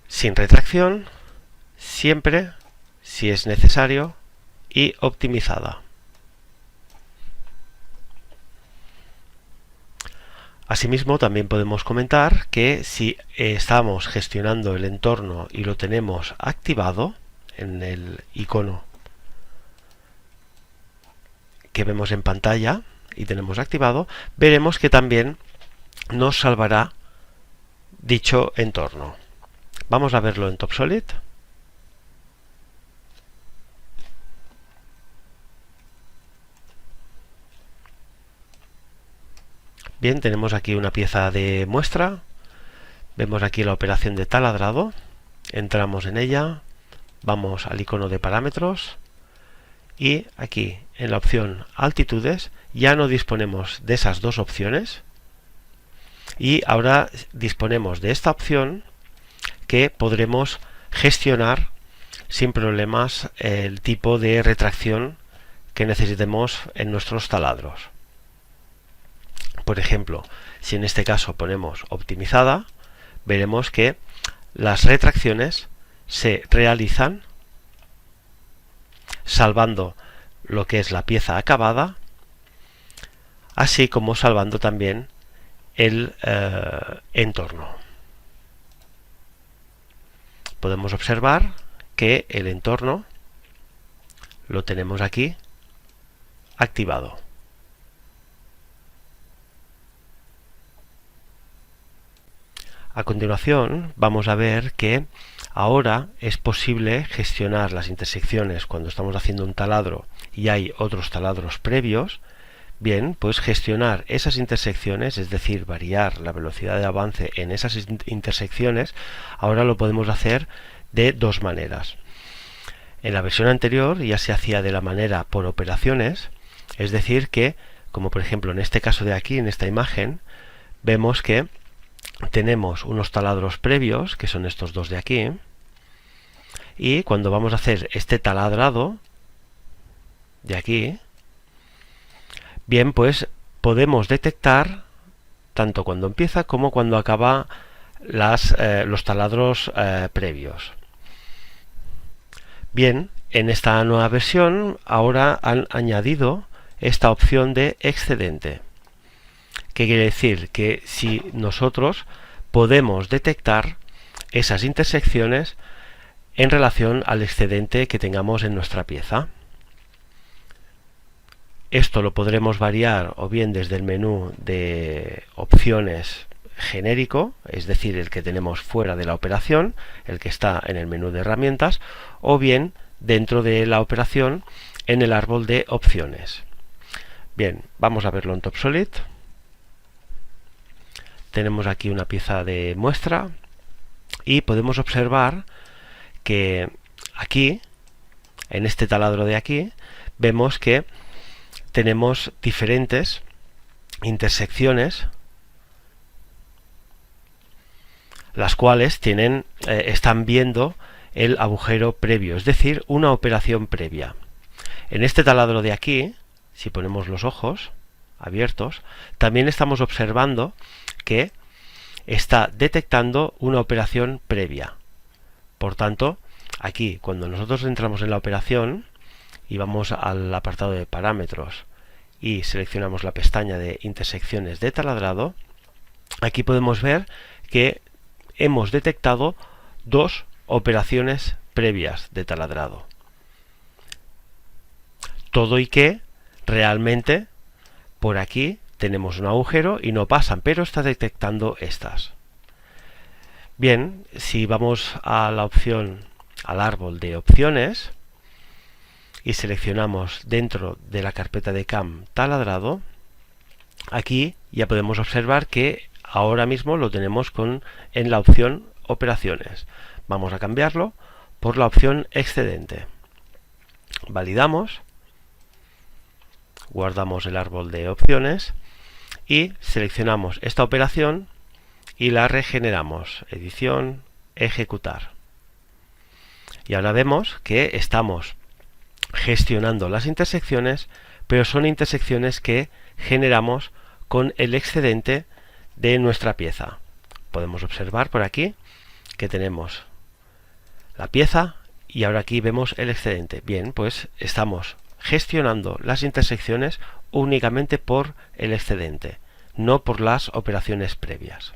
Sin retracción, siempre, si es necesario, y optimizada. Asimismo, también podemos comentar que si estamos gestionando el entorno y lo tenemos activado en el icono que vemos en pantalla y tenemos activado, veremos que también nos salvará dicho entorno. Vamos a verlo en TopSolid. Bien, tenemos aquí una pieza de muestra. Vemos aquí la operación de taladrado. Entramos en ella. Vamos al icono de parámetros. Y aquí, en la opción altitudes, ya no disponemos de esas dos opciones. Y ahora disponemos de esta opción que podremos gestionar sin problemas el tipo de retracción que necesitemos en nuestros taladros. Por ejemplo, si en este caso ponemos optimizada, veremos que las retracciones se realizan salvando lo que es la pieza acabada, así como salvando también el entorno. Podemos observar que el entorno lo tenemos aquí activado. A continuación vamos a ver que ahora es posible gestionar las intersecciones cuando estamos haciendo un taladro y hay otros taladros previos. Bien, pues gestionar esas intersecciones, es decir, variar la velocidad de avance en esas intersecciones, ahora lo podemos hacer de dos maneras. En la versión anterior ya se hacía de la manera por operaciones, es decir que, como por ejemplo en este caso de aquí, en esta imagen, vemos que tenemos unos taladros previos, que son estos dos de aquí, y cuando vamos a hacer este taladrado de aquí, bien, pues podemos detectar tanto cuando empieza como cuando acaba los taladros previos. Bien, en esta nueva versión ahora han añadido esta opción de excedente. ¿Qué quiere decir? Que si nosotros podemos detectar esas intersecciones en relación al excedente que tengamos en nuestra pieza. Esto lo podremos variar o bien desde el menú de opciones genérico, es decir, el que tenemos fuera de la operación, el que está en el menú de herramientas, o bien dentro de la operación en el árbol de opciones. Bien, vamos a verlo en TopSolid. Tenemos aquí una pieza de muestra y podemos observar que aquí, en este taladro de aquí, vemos que tenemos diferentes intersecciones, las cuales están viendo el agujero previo, es decir, una operación previa. En este taladro de aquí, si ponemos los ojos abiertos, también estamos observando que está detectando una operación previa. Por tanto, aquí, cuando nosotros entramos en la operación y vamos al apartado de parámetros y seleccionamos la pestaña de intersecciones de taladrado, aquí podemos ver que hemos detectado dos operaciones previas de taladrado. Todo y que realmente por aquí tenemos un agujero y no pasan, pero está detectando estas. Bien, si vamos a la opción, al árbol de opciones y seleccionamos dentro de la carpeta de CAM taladrado, aquí ya podemos observar que ahora mismo lo tenemos en la opción operaciones. Vamos a cambiarlo por la opción excedente. Validamos, guardamos el árbol de opciones y seleccionamos esta operación y la regeneramos. Edición, ejecutar. Y ahora vemos que estamos gestionando las intersecciones, pero son intersecciones que generamos con el excedente de nuestra pieza. Podemos observar por aquí que tenemos la pieza y ahora aquí vemos el excedente. Bien, pues estamos gestionando las intersecciones únicamente por el excedente, no por las operaciones previas.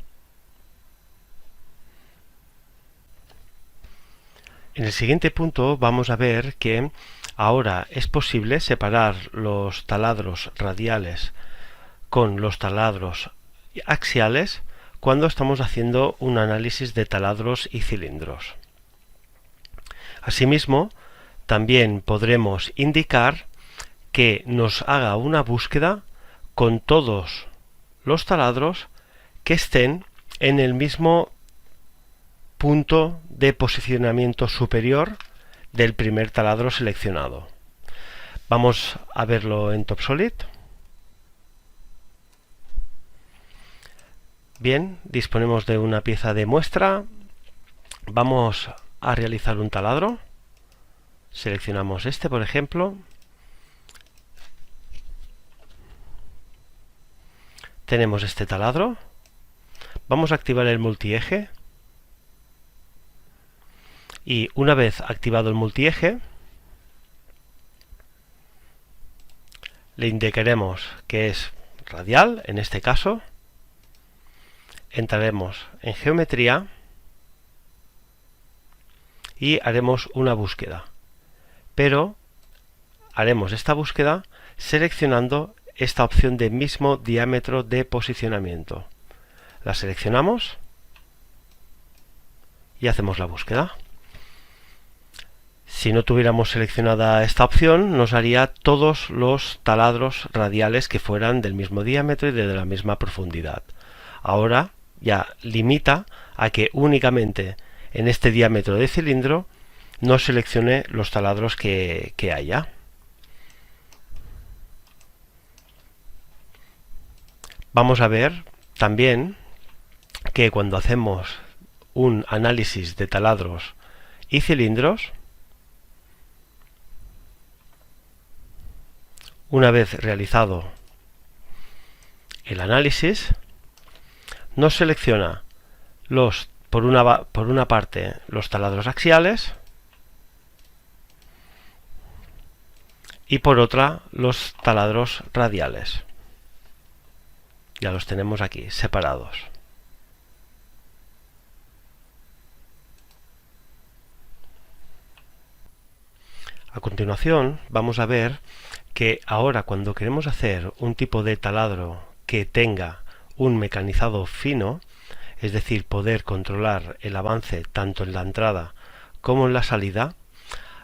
En el siguiente punto vamos a ver que ahora es posible separar los taladros radiales con los taladros axiales cuando estamos haciendo un análisis de taladros y cilindros. Asimismo, también podremos indicar que nos haga una búsqueda con todos los taladros que estén en el mismo punto de posicionamiento superior del primer taladro seleccionado. Vamos a verlo en TopSolid. Bien, disponemos de una pieza de muestra. Vamos a realizar un taladro. Seleccionamos este, por ejemplo. Tenemos este taladro. Vamos a activar el multieje. Y una vez activado el multieje, le indicaremos que es radial, en este caso. Entraremos en geometría y haremos una búsqueda. Pero haremos esta búsqueda seleccionando esta opción de mismo diámetro de posicionamiento. La seleccionamos y hacemos la búsqueda. Si no tuviéramos seleccionada esta opción, nos haría todos los taladros radiales que fueran del mismo diámetro y de la misma profundidad. Ahora ya limita a que únicamente en este diámetro de cilindro no seleccione los taladros que haya. Vamos a ver también que cuando hacemos un análisis de taladros y cilindros, una vez realizado el análisis, nos selecciona por una parte los taladros axiales y por otra los taladros radiales. Ya los tenemos aquí separados. A continuación vamos a ver que ahora cuando queremos hacer un tipo de taladro que tenga un mecanizado fino, es decir, poder controlar el avance tanto en la entrada como en la salida,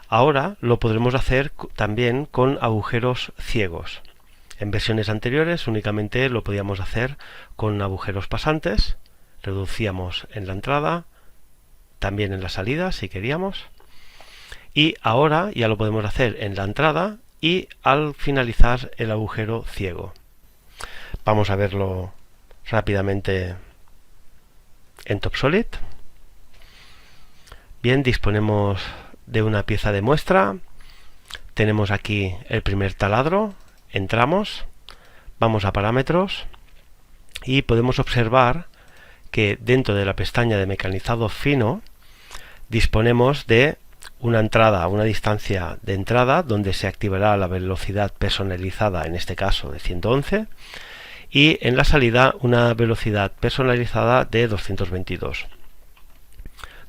ahora lo podremos hacer también con agujeros ciegos. En versiones anteriores únicamente lo podíamos hacer con agujeros pasantes, reducíamos en la entrada, también en la salida si queríamos, y ahora ya lo podemos hacer en la entrada y al finalizar el agujero ciego. Vamos a verlo rápidamente en TopSolid. Bien, disponemos de una pieza de muestra. Tenemos aquí el primer taladro. Entramos, vamos a parámetros y podemos observar que dentro de la pestaña de mecanizado fino disponemos de una entrada, una distancia de entrada donde se activará la velocidad personalizada, en este caso de 111, y en la salida una velocidad personalizada de 222.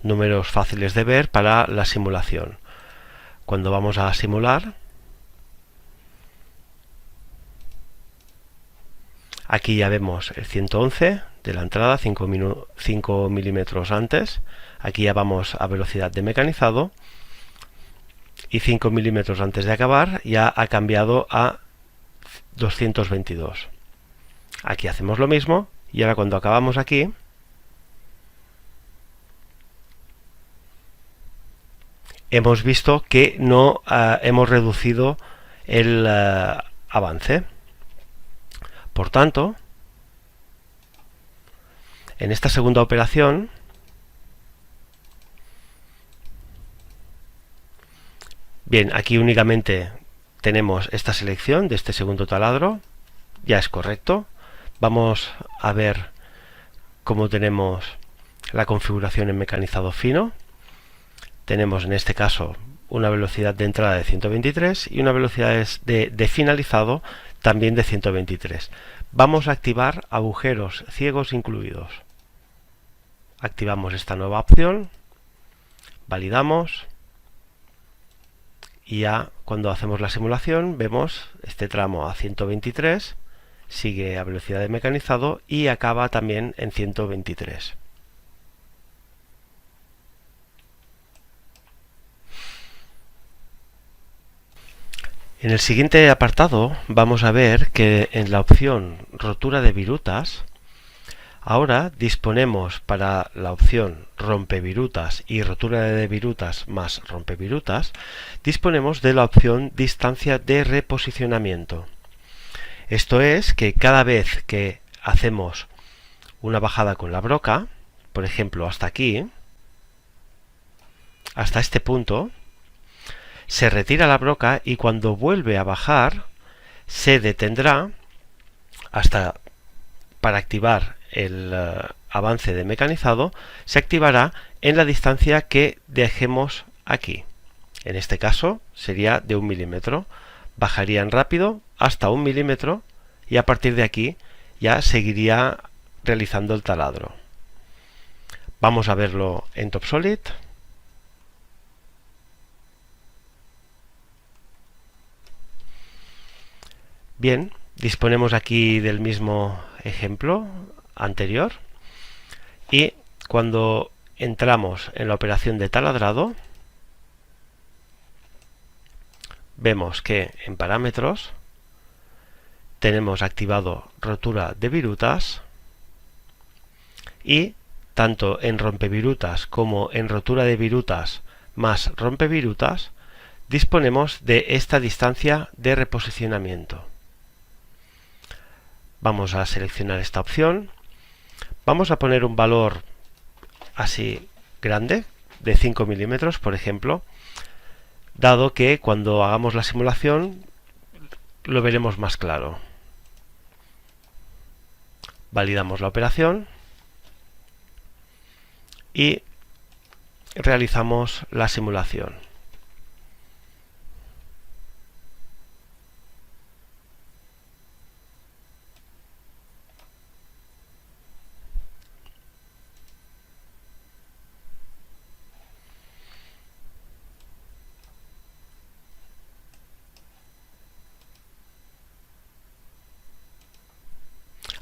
Números fáciles de ver para la simulación. Cuando vamos a simular, aquí ya vemos el 111 de la entrada, 5 milímetros antes. Aquí ya vamos a velocidad de mecanizado y 5 milímetros antes de acabar ya ha cambiado a 222. Aquí hacemos lo mismo y ahora cuando acabamos aquí hemos visto que no hemos reducido el avance. Por tanto, en esta segunda operación bien, aquí únicamente tenemos esta selección de este segundo taladro, ya es correcto, Vamos a ver cómo tenemos la configuración en mecanizado fino. Tenemos en este caso una velocidad de entrada de 123 y una velocidad de finalizado también de 123. Vamos a activar agujeros ciegos incluidos. Activamos esta nueva opción, validamos y ya cuando hacemos la simulación vemos este tramo a 123, sigue a velocidad de mecanizado y acaba también en 123. En el siguiente apartado vamos a ver que en la opción rotura de virutas ahora disponemos para la opción rompevirutas y rotura de virutas más rompevirutas, disponemos de la opción distancia de reposicionamiento. Esto es que cada vez que hacemos una bajada con la broca, por ejemplo hasta aquí, hasta este punto, se retira la broca y cuando vuelve a bajar se detendrá hasta para activar el avance de mecanizado, se activará en la distancia que dejemos aquí. En este caso sería de 1 milímetro. Bajarían rápido hasta 1 milímetro y a partir de aquí ya seguiría realizando el taladro. Vamos a verlo en TopSolid. Bien, disponemos aquí del mismo ejemplo anterior y cuando entramos en la operación de taladrado vemos que en parámetros tenemos activado rotura de virutas y tanto en rompevirutas como en rotura de virutas más rompevirutas disponemos de esta distancia de reposicionamiento. Vamos a seleccionar esta opción, vamos a poner un valor así grande de 5 milímetros por ejemplo, dado que cuando hagamos la simulación lo veremos más claro. Validamos la operación y realizamos la simulación.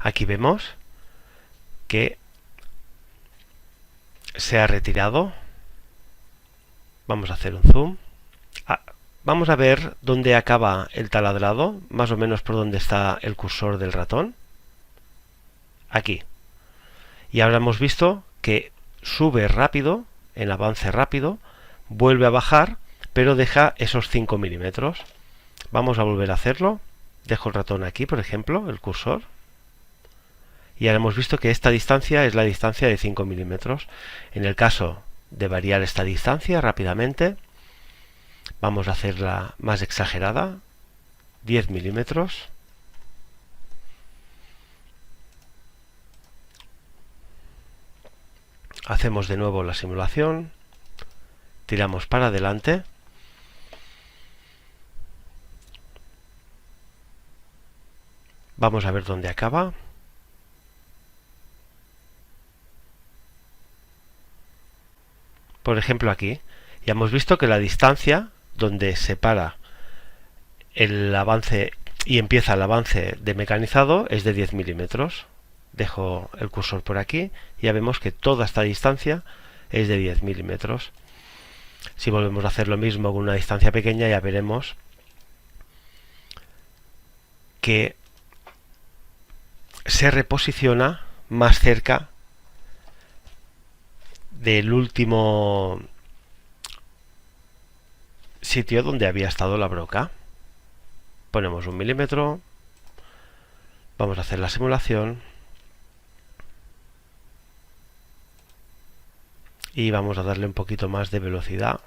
Aquí vemos que se ha retirado. Vamos a hacer un zoom. Vamos a ver dónde acaba el taladrado, más o menos por donde está el cursor del ratón. Aquí. Y ahora hemos visto que sube rápido, en avance rápido, vuelve a bajar, pero deja esos 5 milímetros. Vamos a volver a hacerlo. Dejo el ratón aquí, por ejemplo, el cursor. Y ahora hemos visto que esta distancia es la distancia de 5 milímetros. En el caso de variar esta distancia rápidamente, vamos a hacerla más exagerada, 10 milímetros. Hacemos de nuevo la simulación, tiramos para adelante. Vamos a ver dónde acaba. Por ejemplo aquí, ya hemos visto que la distancia donde separa el avance y empieza el avance de mecanizado es de 10 milímetros. Dejo el cursor por aquí y ya vemos que toda esta distancia es de 10 milímetros. Si volvemos a hacer lo mismo con una distancia pequeña, ya veremos que se reposiciona más cerca del último sitio donde había estado la broca. Ponemos 1 milímetro, vamos a hacer la simulación y vamos a darle un poquito más de velocidad.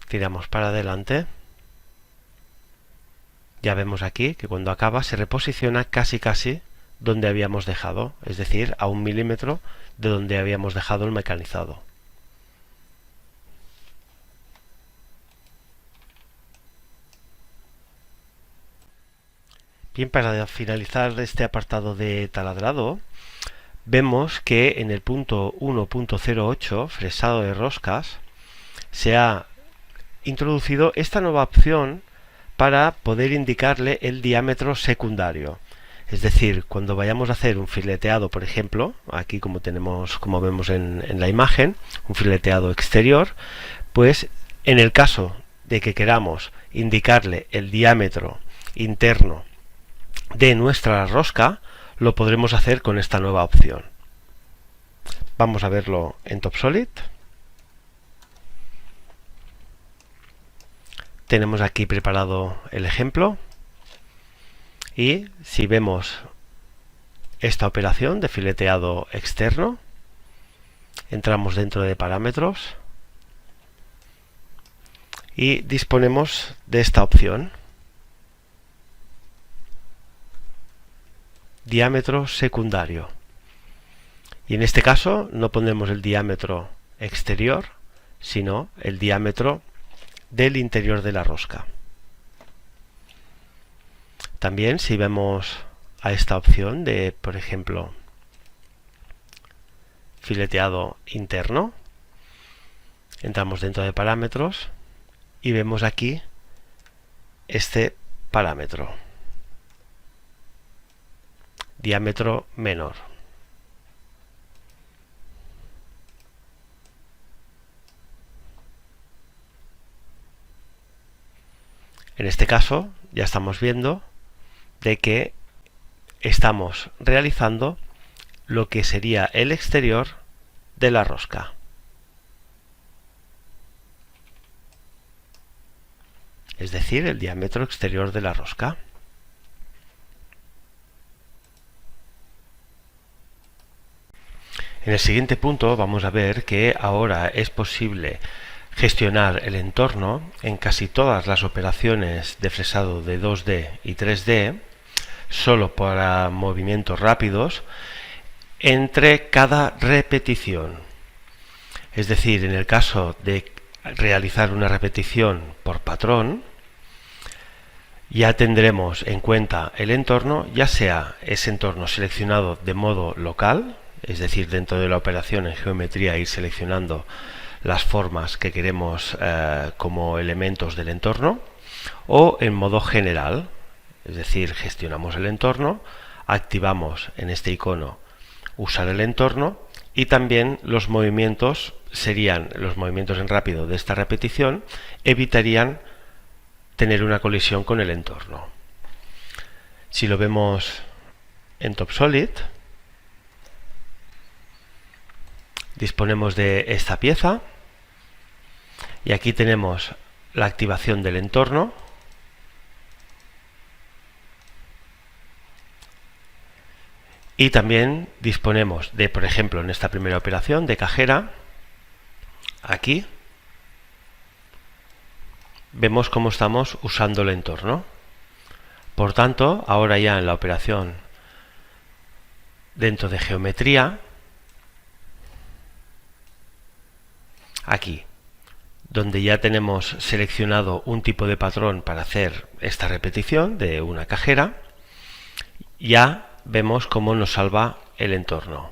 tiramos para adelante. Ya vemos aquí que cuando acaba se reposiciona casi donde habíamos dejado, es decir, a 1 milímetro de donde habíamos dejado el mecanizado. Bien, para finalizar este apartado de taladrado, vemos que en el punto 1.08, fresado de roscas, se ha introducido esta nueva opción para poder indicarle el diámetro secundario. Es decir, cuando vayamos a hacer un fileteado, por ejemplo, aquí como vemos en la imagen, un fileteado exterior, pues en el caso de que queramos indicarle el diámetro interno de nuestra rosca, lo podremos hacer con esta nueva opción. Vamos a verlo en TopSolid. Tenemos aquí preparado el ejemplo y si vemos esta operación de fileteado externo, entramos dentro de parámetros y disponemos de esta opción, diámetro secundario, y en este caso no pondremos el diámetro exterior, sino el diámetro del interior de la rosca. También si vemos a esta opción de, por ejemplo, fileteado interno, entramos dentro de parámetros y vemos aquí este parámetro, diámetro menor. En este caso ya estamos viendo de que estamos realizando lo que sería el exterior de la rosca. Es decir, el diámetro exterior de la rosca. En el siguiente punto vamos a ver que ahora es posible gestionar el entorno en casi todas las operaciones de fresado de 2D y 3D, solo para movimientos rápidos, entre cada repetición. Es decir, en el caso de realizar una repetición por patrón, ya tendremos en cuenta el entorno, ya sea ese entorno seleccionado de modo local, es decir, dentro de la operación en geometría ir seleccionando las formas que queremos como elementos del entorno, o en modo general, es decir, gestionamos el entorno, activamos en este icono usar el entorno y también los movimientos serían los movimientos en rápido de esta repetición, evitarían tener una colisión con el entorno. Si lo vemos en TopSolid, disponemos de esta pieza y aquí tenemos la activación del entorno y también disponemos de, por ejemplo, en esta primera operación de cajera, aquí vemos cómo estamos usando el entorno. Por tanto, ahora ya en la operación dentro de geometría, aquí, donde ya tenemos seleccionado un tipo de patrón para hacer esta repetición de una cajera, ya vemos cómo nos salva el entorno.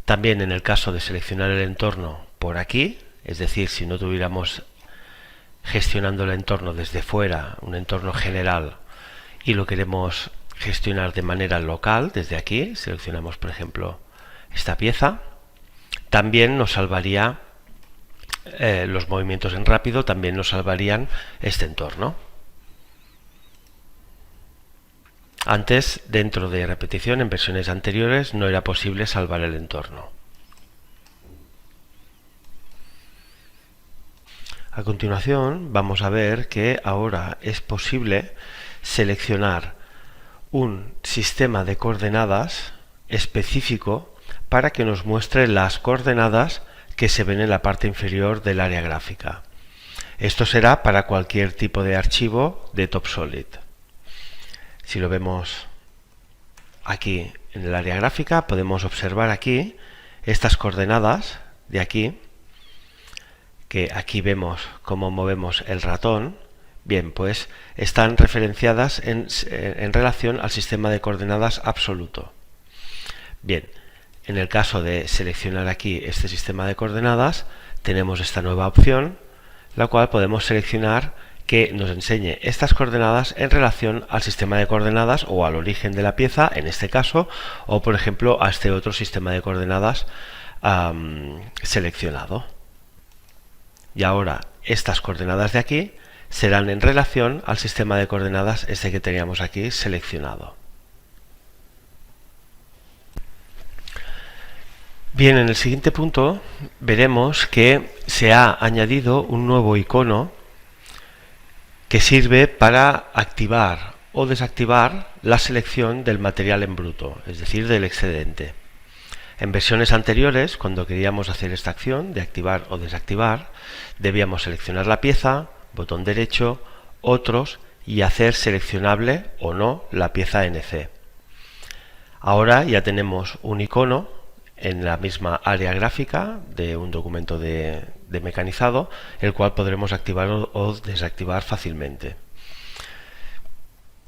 También en el caso de seleccionar el entorno por aquí, es decir, si no tuviéramos gestionando el entorno desde fuera, un entorno general, y lo queremos gestionar de manera local, desde aquí, seleccionamos por ejemplo esta pieza, también nos salvaría los movimientos en rápido, también nos salvarían este entorno. Antes, dentro de repetición, en versiones anteriores, no era posible salvar el entorno. A continuación, vamos a ver que ahora es posible seleccionar un sistema de coordenadas específico para que nos muestre las coordenadas que se ven en la parte inferior del área gráfica. Esto será para cualquier tipo de archivo de TopSolid. Si lo vemos aquí en el área gráfica, podemos observar aquí estas coordenadas de aquí, que aquí vemos cómo movemos el ratón. Bien, pues están referenciadas en relación al sistema de coordenadas absoluto. Bien, en el caso de seleccionar aquí este sistema de coordenadas, tenemos esta nueva opción, la cual podemos seleccionar que nos enseñe estas coordenadas en relación al sistema de coordenadas o al origen de la pieza, en este caso, o por ejemplo a este otro sistema de coordenadas seleccionado. Y ahora estas coordenadas de aquí serán en relación al sistema de coordenadas este que teníamos aquí seleccionado. Bien, en el siguiente punto veremos que se ha añadido un nuevo icono que sirve para activar o desactivar la selección del material en bruto, es decir, del excedente. En versiones anteriores, cuando queríamos hacer esta acción de activar o desactivar, debíamos seleccionar la pieza, botón derecho, otros y hacer seleccionable o no la pieza NC. Ahora ya tenemos un icono en la misma área gráfica de un documento de mecanizado, el cual podremos activar o desactivar fácilmente.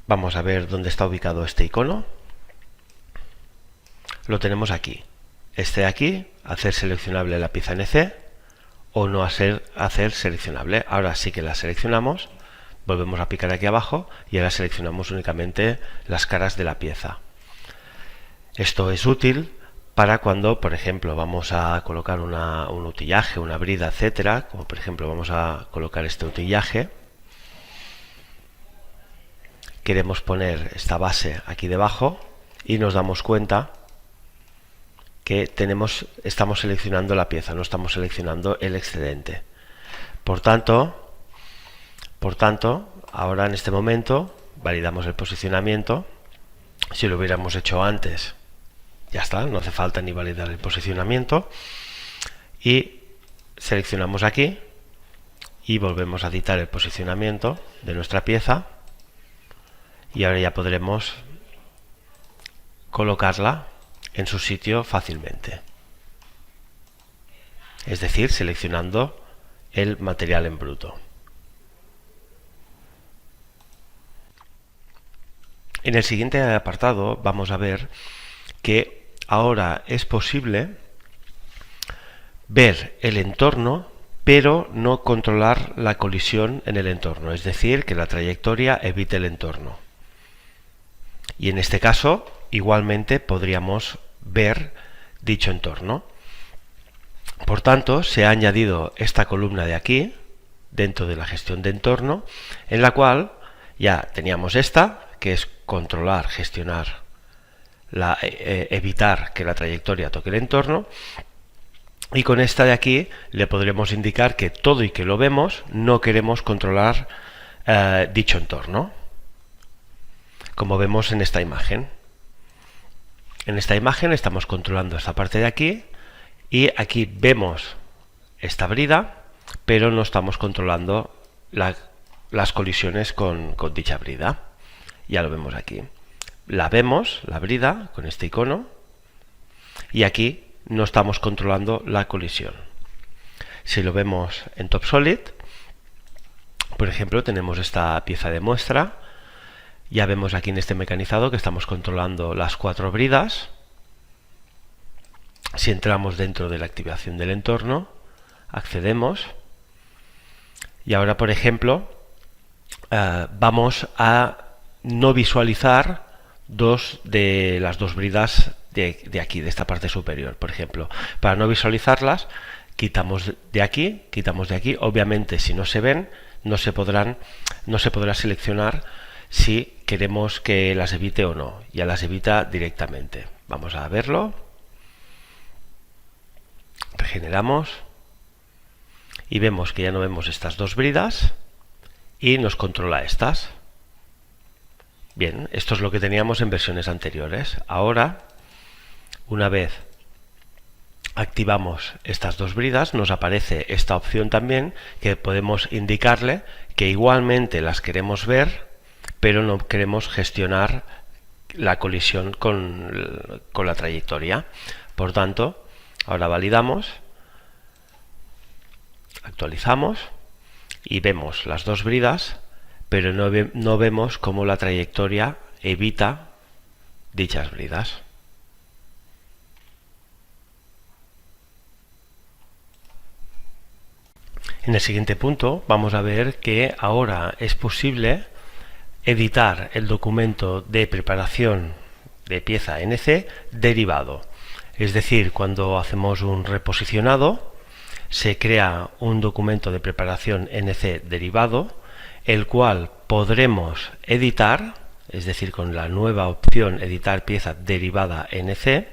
Vamos a ver dónde está ubicado este icono. Lo tenemos aquí. Este de aquí, hacer seleccionable la pieza NC o no hacer seleccionable. Ahora sí que la seleccionamos, volvemos a picar aquí abajo y ahora seleccionamos únicamente las caras de la pieza. Esto es útil para cuando, por ejemplo, vamos a colocar un utillaje, una brida, etcétera, como por ejemplo vamos a colocar este utillaje. Queremos poner esta base aquí debajo y nos damos cuenta que estamos seleccionando la pieza, no estamos seleccionando el excedente. Por tanto, ahora en este momento validamos el posicionamiento. Si lo hubiéramos hecho antes, ya está, no hace falta ni validar el posicionamiento. Y seleccionamos aquí y volvemos a editar el posicionamiento de nuestra pieza. Y ahora ya podremos colocarla en su sitio fácilmente. Es decir, seleccionando el material en bruto. En el siguiente apartado vamos a ver que ahora es posible ver el entorno, pero no controlar la colisión en el entorno, es decir, que la trayectoria evite el entorno. Y en este caso, igualmente podríamos ver dicho entorno. Por tanto, se ha añadido esta columna de aquí, dentro de la gestión de entorno, en la cual ya teníamos esta, que es controlar, gestionar, evitar que la trayectoria toque el entorno, y con esta de aquí le podremos indicar que todo y que lo vemos, no queremos controlar dicho entorno, como vemos en esta imagen. En esta imagen estamos controlando esta parte de aquí y aquí vemos esta brida, pero no estamos controlando las colisiones con dicha brida. Ya lo vemos aquí. La vemos, la brida, con este icono, y aquí no estamos controlando la colisión. Si lo vemos en TopSolid, por ejemplo, tenemos esta pieza de muestra. Ya vemos aquí en este mecanizado que estamos controlando las 4 bridas. Si entramos dentro de la activación del entorno, accedemos. Y ahora, por ejemplo, vamos a no visualizar dos de las 2 bridas de aquí, de esta parte superior. Por ejemplo, para no visualizarlas, quitamos de aquí, quitamos de aquí. Obviamente, si no se ven, no se podrá seleccionar si queremos que las evite o no. Ya las evita directamente. Vamos a verlo. Regeneramos. Y vemos que ya no vemos estas 2 bridas. Y nos controla estas. Bien, esto es lo que teníamos en versiones anteriores. Ahora, una vez activamos estas dos bridas, nos aparece esta opción también, que podemos indicarle que igualmente las queremos ver, pero no queremos gestionar la colisión con la trayectoria. Por tanto, ahora validamos, actualizamos y vemos las dos bridas, pero no vemos cómo la trayectoria evita dichas bridas. En el siguiente punto vamos a ver que ahora es posible editar el documento de preparación de pieza NC derivado. Es decir, cuando hacemos un reposicionado, se crea un documento de preparación NC derivado, el cual podremos editar, es decir, con la nueva opción editar pieza derivada NC,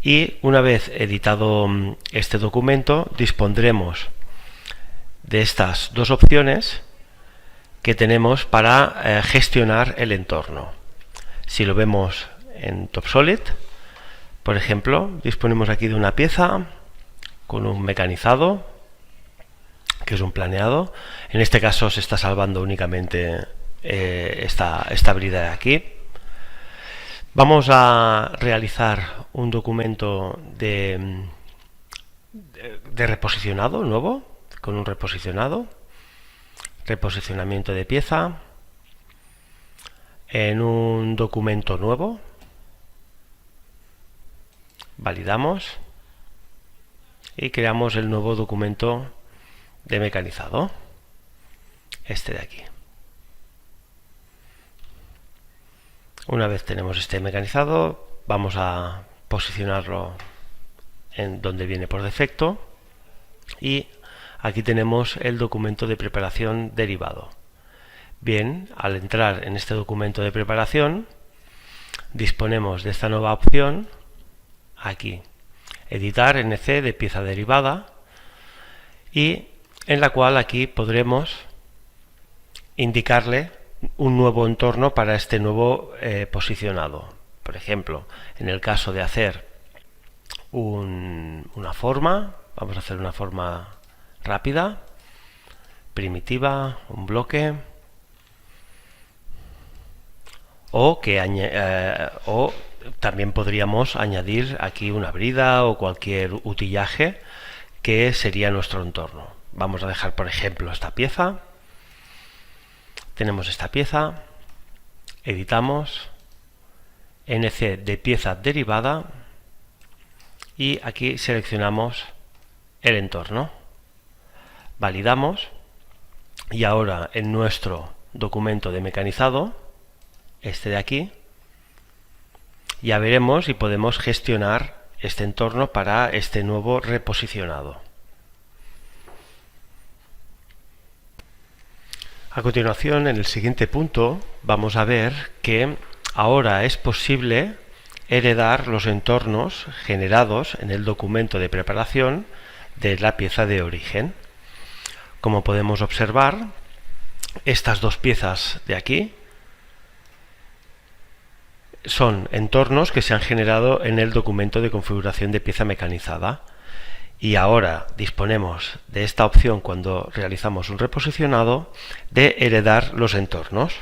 y una vez editado este documento dispondremos de estas dos opciones que tenemos para gestionar el entorno. Si lo vemos en TopSolid, por ejemplo, disponemos aquí de una pieza con un mecanizado, que es un planeado. En este caso se está salvando únicamente esta brida de aquí. Vamos a realizar un documento de reposicionado nuevo, con un reposicionamiento de pieza en un documento nuevo. Validamos y creamos el nuevo documento de mecanizado, este de aquí. Una vez tenemos este mecanizado, vamos a posicionarlo en donde viene por defecto y aquí tenemos el documento de preparación derivado. Bien, al entrar en este documento de preparación, disponemos de esta nueva opción aquí, editar NC de pieza derivada, y en la cual aquí podremos indicarle un nuevo entorno para este nuevo posicionado. Por ejemplo, en el caso de hacer una forma, vamos a hacer una forma rápida, primitiva, un bloque, o también podríamos añadir aquí una brida o cualquier utillaje que sería nuestro entorno. Vamos a dejar, por ejemplo, esta pieza. Tenemos esta pieza, editamos, NC de pieza derivada, y aquí seleccionamos el entorno. Validamos y ahora en nuestro documento de mecanizado, este de aquí, ya veremos y podemos gestionar este entorno para este nuevo reposicionado. A continuación, en el siguiente punto, vamos a ver que ahora es posible heredar los entornos generados en el documento de preparación de la pieza de origen. Como podemos observar, estas dos piezas de aquí son entornos que se han generado en el documento de configuración de pieza mecanizada, y ahora disponemos de esta opción cuando realizamos un reposicionado de heredar los entornos.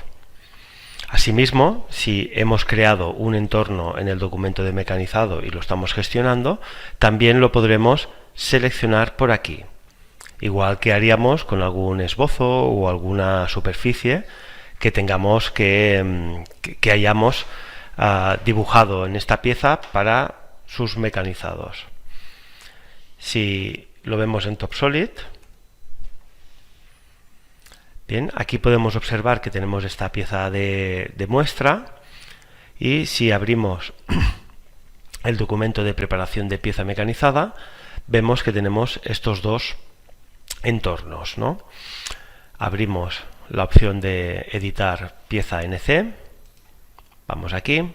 Asimismo, si hemos creado un entorno en el documento de mecanizado y lo estamos gestionando, también lo podremos seleccionar por aquí, igual que haríamos con algún esbozo o alguna superficie que tengamos que hayamos dibujado en esta pieza para sus mecanizados. Si lo vemos en TopSolid, bien, aquí podemos observar que tenemos esta pieza de muestra, y si abrimos el documento de preparación de pieza mecanizada, vemos que tenemos estos dos entornos, ¿no? Abrimos la opción de editar pieza NC, vamos aquí,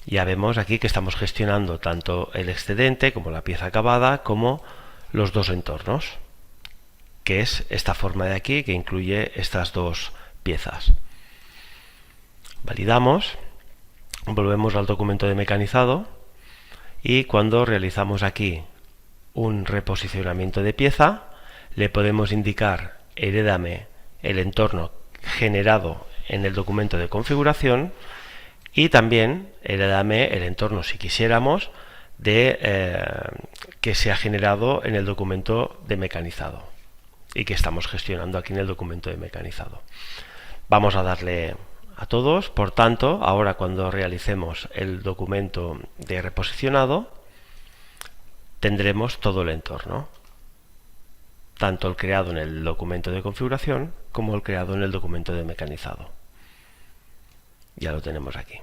ya vemos aquí que estamos gestionando tanto el excedente como la pieza acabada como los dos entornos, que es esta forma de aquí que incluye estas dos piezas. Validamos, volvemos al documento de mecanizado y cuando realizamos aquí un reposicionamiento de pieza, le podemos indicar herédame el entorno generado en el documento de configuración y también herédame el entorno, si quisiéramos, que se ha generado en el documento de mecanizado y que estamos gestionando aquí en el documento de mecanizado. Vamos a darle a todos. Por tanto, ahora cuando realicemos el documento de reposicionado, tendremos todo el entorno, tanto el creado en el documento de configuración como el creado en el documento de mecanizado. Ya lo tenemos aquí.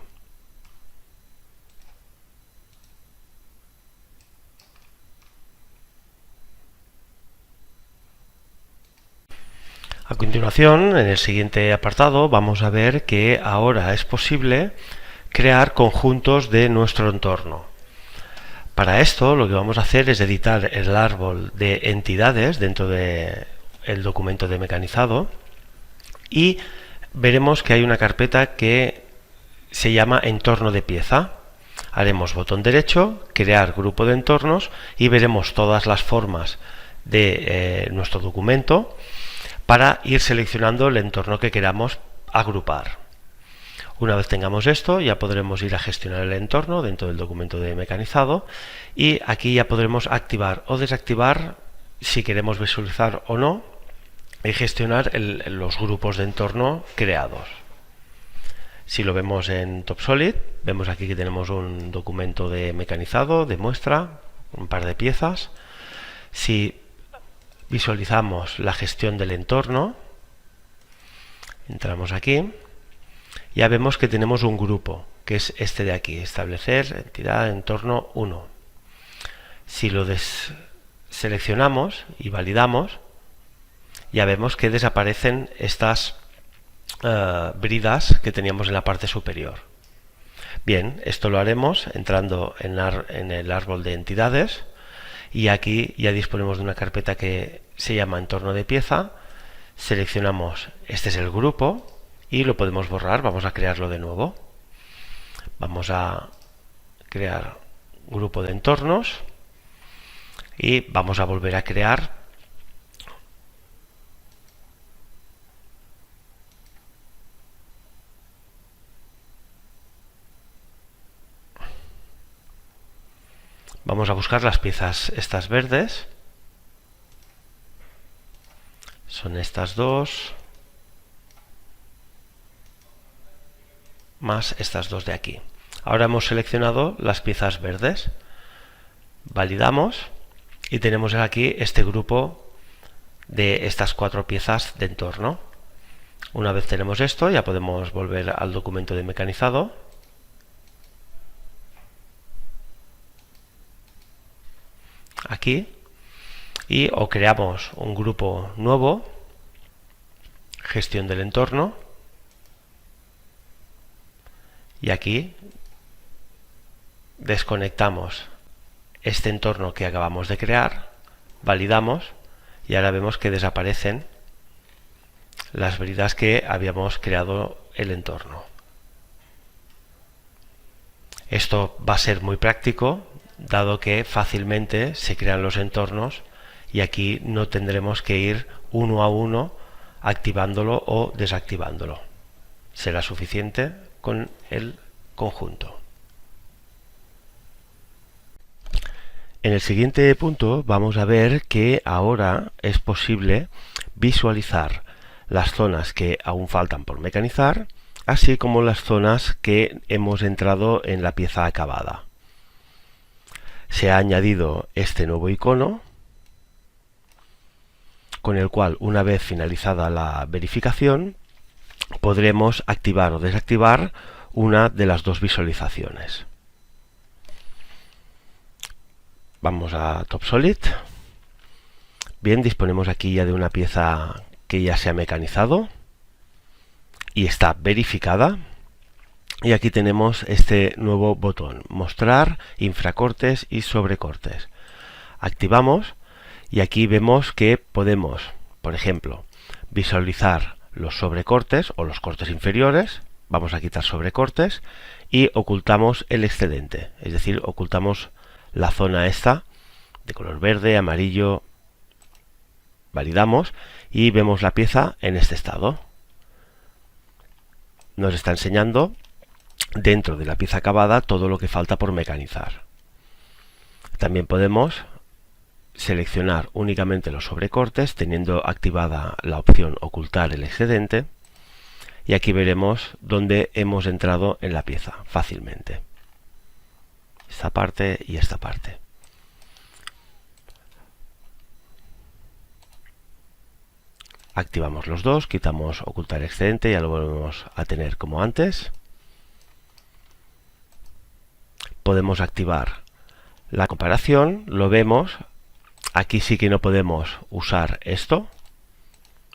A continuación, en el siguiente apartado, vamos a ver que ahora es posible crear conjuntos de nuestro entorno. Para esto, lo que vamos a hacer es editar el árbol de entidades dentro del documento de mecanizado y veremos que hay una carpeta que se llama entorno de pieza. Haremos botón derecho, crear grupo de entornos y veremos todas las formas de nuestro documento para ir seleccionando el entorno que queramos agrupar. Una vez tengamos esto, ya podremos ir a gestionar el entorno dentro del documento de mecanizado y aquí ya podremos activar o desactivar si queremos visualizar o no y gestionar los grupos de entorno creados. Si lo vemos en TopSolid, vemos aquí que tenemos un documento de mecanizado, de muestra, un par de piezas. Si visualizamos la gestión del entorno, entramos aquí, ya vemos que tenemos un grupo, que es este de aquí, establecer entidad entorno 1. Si lo seleccionamos y validamos, ya vemos que desaparecen estas bridas que teníamos en la parte superior. Bien, esto lo haremos entrando en el árbol de entidades y aquí ya disponemos de una carpeta que se llama entorno de pieza. Seleccionamos, este es el grupo y lo podemos borrar. Vamos a crearlo de nuevo. Vamos a crear grupo de entornos y vamos a volver a crear vamos a buscar las piezas estas verdes. Son estas dos más estas dos de aquí. Ahora hemos seleccionado las piezas verdes, validamos y tenemos aquí este grupo de estas 4 piezas de entorno. Una vez tenemos esto, ya podemos volver al documento de mecanizado aquí y o creamos un grupo nuevo, gestión del entorno, y aquí desconectamos este entorno que acabamos de crear, validamos y ahora vemos que desaparecen las bridas que habíamos creado el entorno. Esto va a ser muy práctico, dado que fácilmente se crean los entornos y aquí no tendremos que ir uno a uno activándolo o desactivándolo. Será suficiente con el conjunto. En el siguiente punto vamos a ver que ahora es posible visualizar las zonas que aún faltan por mecanizar, así como las zonas que hemos entrado en la pieza acabada. Se ha añadido este nuevo icono, con el cual, una vez finalizada la verificación, podremos activar o desactivar una de las dos visualizaciones. Vamos a TopSolid. Bien, disponemos aquí ya de una pieza que ya se ha mecanizado y está verificada. Y aquí tenemos este nuevo botón, mostrar infracortes y sobrecortes. Activamos y aquí vemos que podemos, por ejemplo, visualizar los sobrecortes o los cortes inferiores. Vamos a quitar sobrecortes y ocultamos el excedente, es decir, ocultamos la zona esta de color verde, amarillo. Validamos y vemos la pieza en este estado. Nos está enseñando dentro de la pieza acabada todo lo que falta por mecanizar. También podemos seleccionar únicamente los sobrecortes teniendo activada la opción ocultar el excedente, y aquí veremos dónde hemos entrado en la pieza fácilmente. Esta parte y esta parte. Activamos los dos, quitamos ocultar excedente, ya lo volvemos a tener como antes. Podemos activar la comparación, lo vemos. Aquí sí que no podemos usar esto,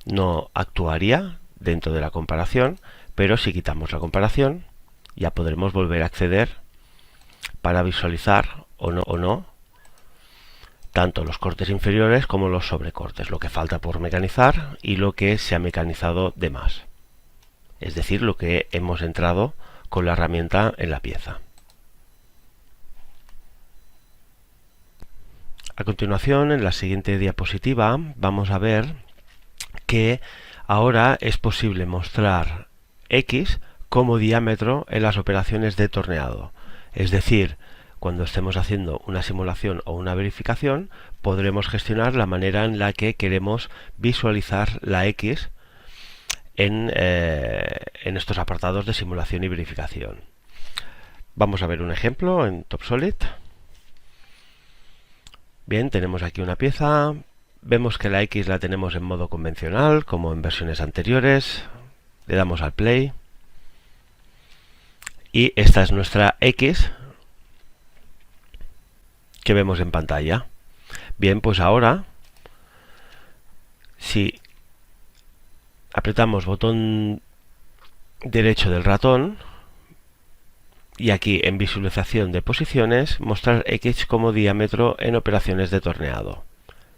no actuaría dentro de la comparación, pero si quitamos la comparación ya podremos volver a acceder para visualizar o no tanto los cortes inferiores como los sobrecortes, lo que falta por mecanizar y lo que se ha mecanizado de más, es decir, lo que hemos entrado con la herramienta en la pieza. A continuación, en la siguiente diapositiva, vamos a ver que ahora es posible mostrar X como diámetro en las operaciones de torneado. Es decir, cuando estemos haciendo una simulación o una verificación, podremos gestionar la manera en la que queremos visualizar la X en estos apartados de simulación y verificación. Vamos a ver un ejemplo en TopSolid. Bien, tenemos aquí una pieza, vemos que la X la tenemos en modo convencional, como en versiones anteriores, le damos al play, y esta es nuestra X que vemos en pantalla. Bien, pues ahora, si apretamos botón derecho del ratón, y aquí en visualización de posiciones, mostrar X como diámetro en operaciones de torneado.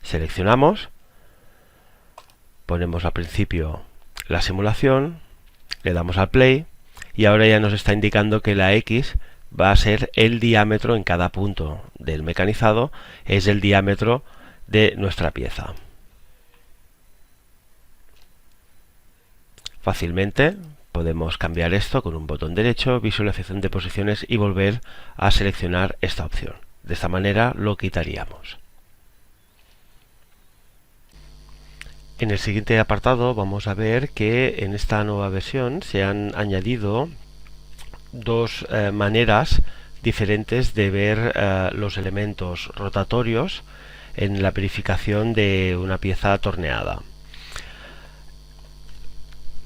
Seleccionamos, ponemos al principio la simulación, le damos al play y ahora ya nos está indicando que la X va a ser el diámetro en cada punto del mecanizado, es el diámetro de nuestra pieza. Fácilmente podemos cambiar esto con un botón derecho, visualización de posiciones y volver a seleccionar esta opción. De esta manera lo quitaríamos. En el siguiente apartado vamos a ver que en esta nueva versión se han añadido dos maneras diferentes de ver los elementos rotatorios en la verificación de una pieza torneada.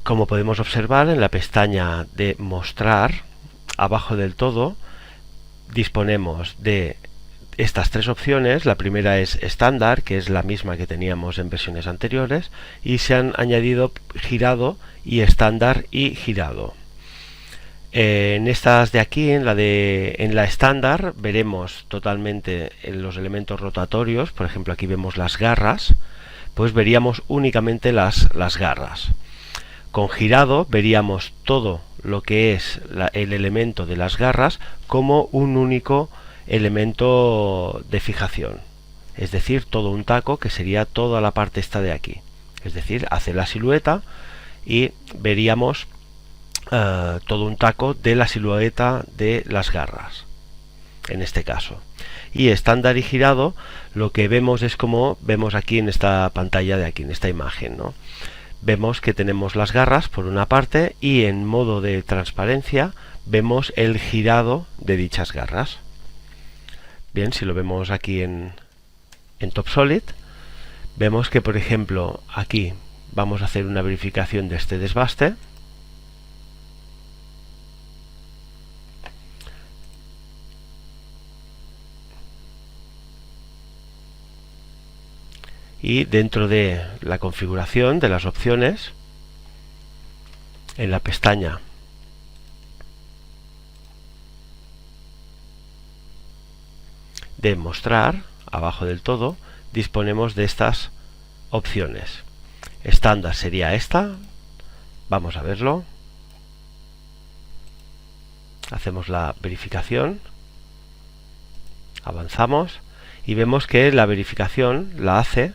Como podemos observar en la pestaña de mostrar, abajo del todo disponemos de estas tres opciones. La primera es estándar, que es la misma que teníamos en versiones anteriores, y se han añadido girado y estándar y girado. En estas de aquí, en la estándar, veremos totalmente los elementos rotatorios. Por ejemplo, aquí vemos las garras, pues veríamos únicamente las garras. Con girado veríamos todo lo que es el elemento de las garras como un único elemento de fijación, es decir, todo un taco, que sería toda la parte esta de aquí, es decir, hace la silueta y veríamos todo un taco de la silueta de las garras en este caso. Y estándar y girado, lo que vemos es como vemos aquí en esta pantalla de aquí, en esta imagen, ¿no? Vemos que tenemos las garras por una parte y en modo de transparencia vemos el girado de dichas garras. Bien, si lo vemos aquí en TopSolid, vemos que por ejemplo aquí vamos a hacer una verificación de este desbaste. Y dentro de la configuración de las opciones, en la pestaña de mostrar, abajo del todo, disponemos de estas opciones. Estándar sería esta, vamos a verlo. Hacemos la verificación, Avanzamos y vemos que la verificación la hace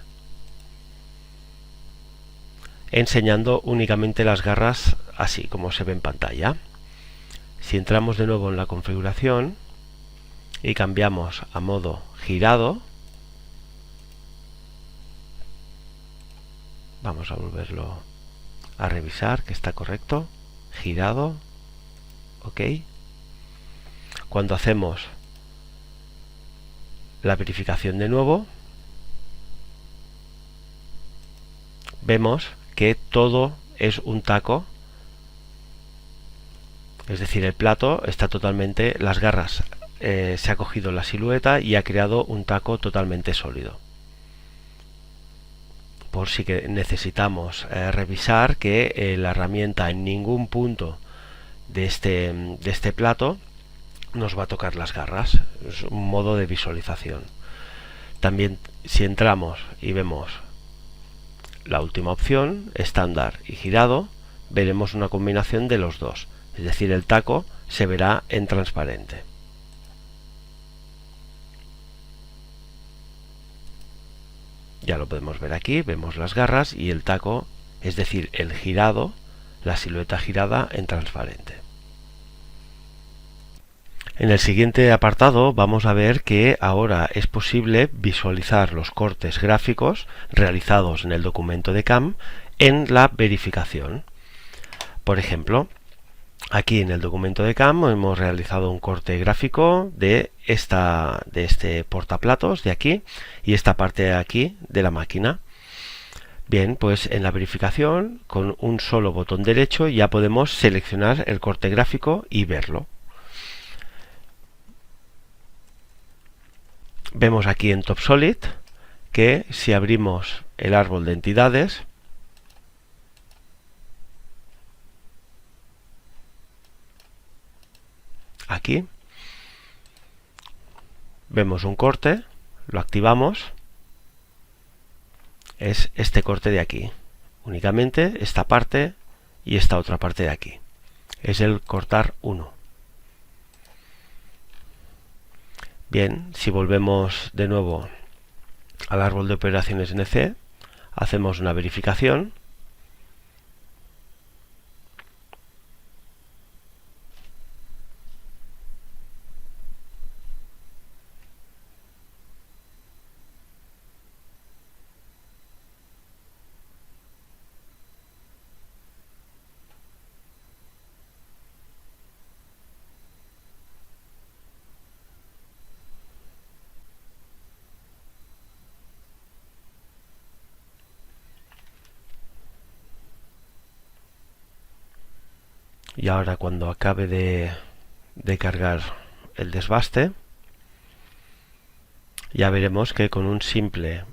enseñando únicamente las garras así como se ve en pantalla. Si entramos de nuevo en la configuración y cambiamos a modo girado, vamos a volverlo a revisar que está correcto, girado, ok. Cuando hacemos la verificación de nuevo, vemos que todo es un taco, es decir, el plato está totalmente, las garras se ha cogido la silueta y ha creado un taco totalmente sólido. Por si que necesitamos revisar que la herramienta en ningún punto de este plato nos va a tocar las garras. Es un modo de visualización. También si entramos y vemos la última opción, estándar y girado, veremos una combinación de los dos, es decir, el taco se verá en transparente. Ya lo podemos ver aquí, vemos las garras y el taco, es decir, el girado, la silueta girada en transparente. En el siguiente apartado vamos a ver que ahora es posible visualizar los cortes gráficos realizados en el documento de CAM en la verificación. Por ejemplo, aquí en el documento de CAM hemos realizado un corte gráfico de este portaplatos de aquí y esta parte de aquí de la máquina. Bien, pues en la verificación con un solo botón derecho ya podemos seleccionar el corte gráfico y verlo. Vemos aquí en TopSolid que si abrimos el árbol de entidades, aquí vemos un corte, lo activamos, es este corte de aquí, únicamente esta parte y esta otra parte de aquí, es el cortar 1. Bien, si volvemos de nuevo al árbol de operaciones NC, hacemos una verificación. Y ahora cuando acabe de cargar el desbaste, ya veremos que con un simple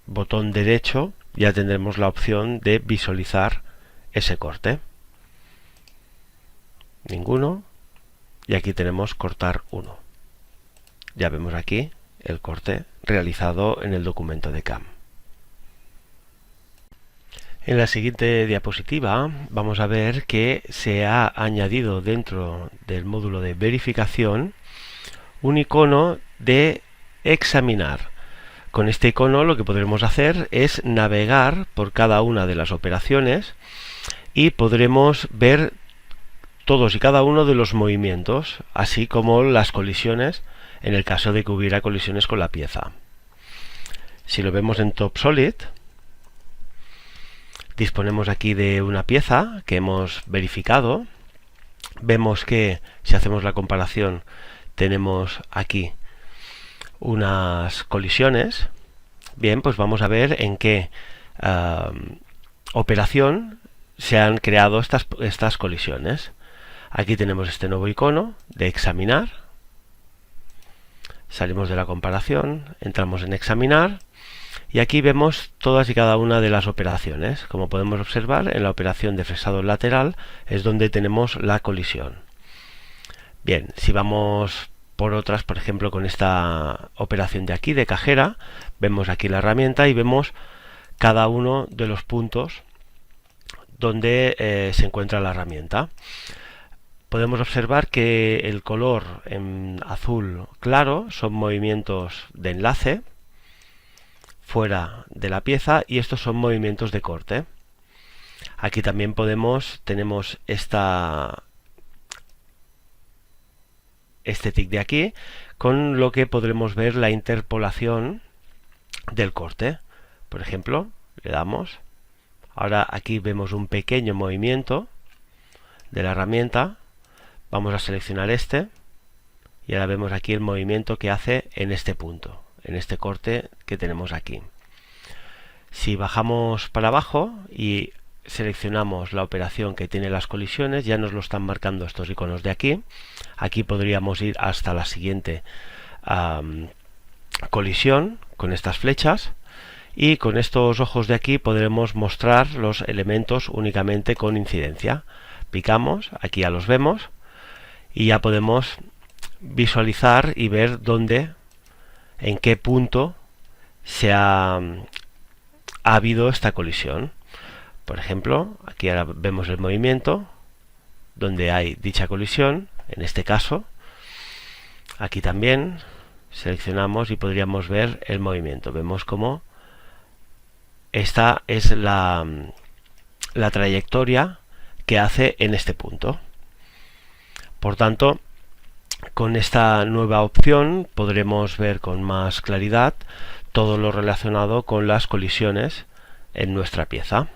botón derecho ya tendremos la opción de visualizar ese corte. Ninguno. Y aquí tenemos cortar 1. Ya vemos aquí el corte realizado en el documento de CAM. En la siguiente diapositiva vamos a ver que se ha añadido dentro del módulo de verificación un icono de examinar. Con este icono lo que podremos hacer es navegar por cada una de las operaciones y podremos ver todos y cada uno de los movimientos, así como las colisiones en el caso de que hubiera colisiones con la pieza. Si lo vemos en TopSolid, disponemos aquí de una pieza que hemos verificado. Vemos que si hacemos la comparación tenemos aquí unas colisiones. Bien, pues vamos a ver en qué operación se han creado estas colisiones. Aquí tenemos este nuevo icono de examinar. Salimos de la comparación, entramos en examinar y aquí vemos todas y cada una de las operaciones. Como podemos observar, en la operación de fresado lateral es donde tenemos la colisión. Bien, si vamos por otras, por ejemplo con esta operación de aquí de cajera, vemos aquí la herramienta y vemos cada uno de los puntos donde se encuentra la herramienta. podemos observar que el color en azul claro son movimientos de enlace fuera de la pieza y estos son movimientos de corte. Aquí también tenemos este tic de aquí, con lo que podremos ver la interpolación del corte. Por ejemplo, le damos. Ahora aquí vemos un pequeño movimiento de la herramienta. Vamos a seleccionar este y ahora vemos aquí el movimiento que hace en este punto, en este corte que tenemos aquí. Si bajamos para abajo y seleccionamos la operación que tiene las colisiones, ya nos lo están marcando estos iconos de aquí. Aquí podríamos ir hasta la siguiente colisión con estas flechas, y con estos ojos de aquí podremos mostrar los elementos únicamente con incidencia. Picamos, aquí ya los vemos y ya podemos visualizar y ver en qué punto ha habido esta colisión. Por ejemplo, aquí ahora vemos el movimiento donde hay dicha colisión, en este caso. Aquí también seleccionamos y podríamos ver el movimiento. Vemos cómo esta es la trayectoria que hace en este punto. Por tanto, con esta nueva opción podremos ver con más claridad todo lo relacionado con las colisiones en nuestra pieza.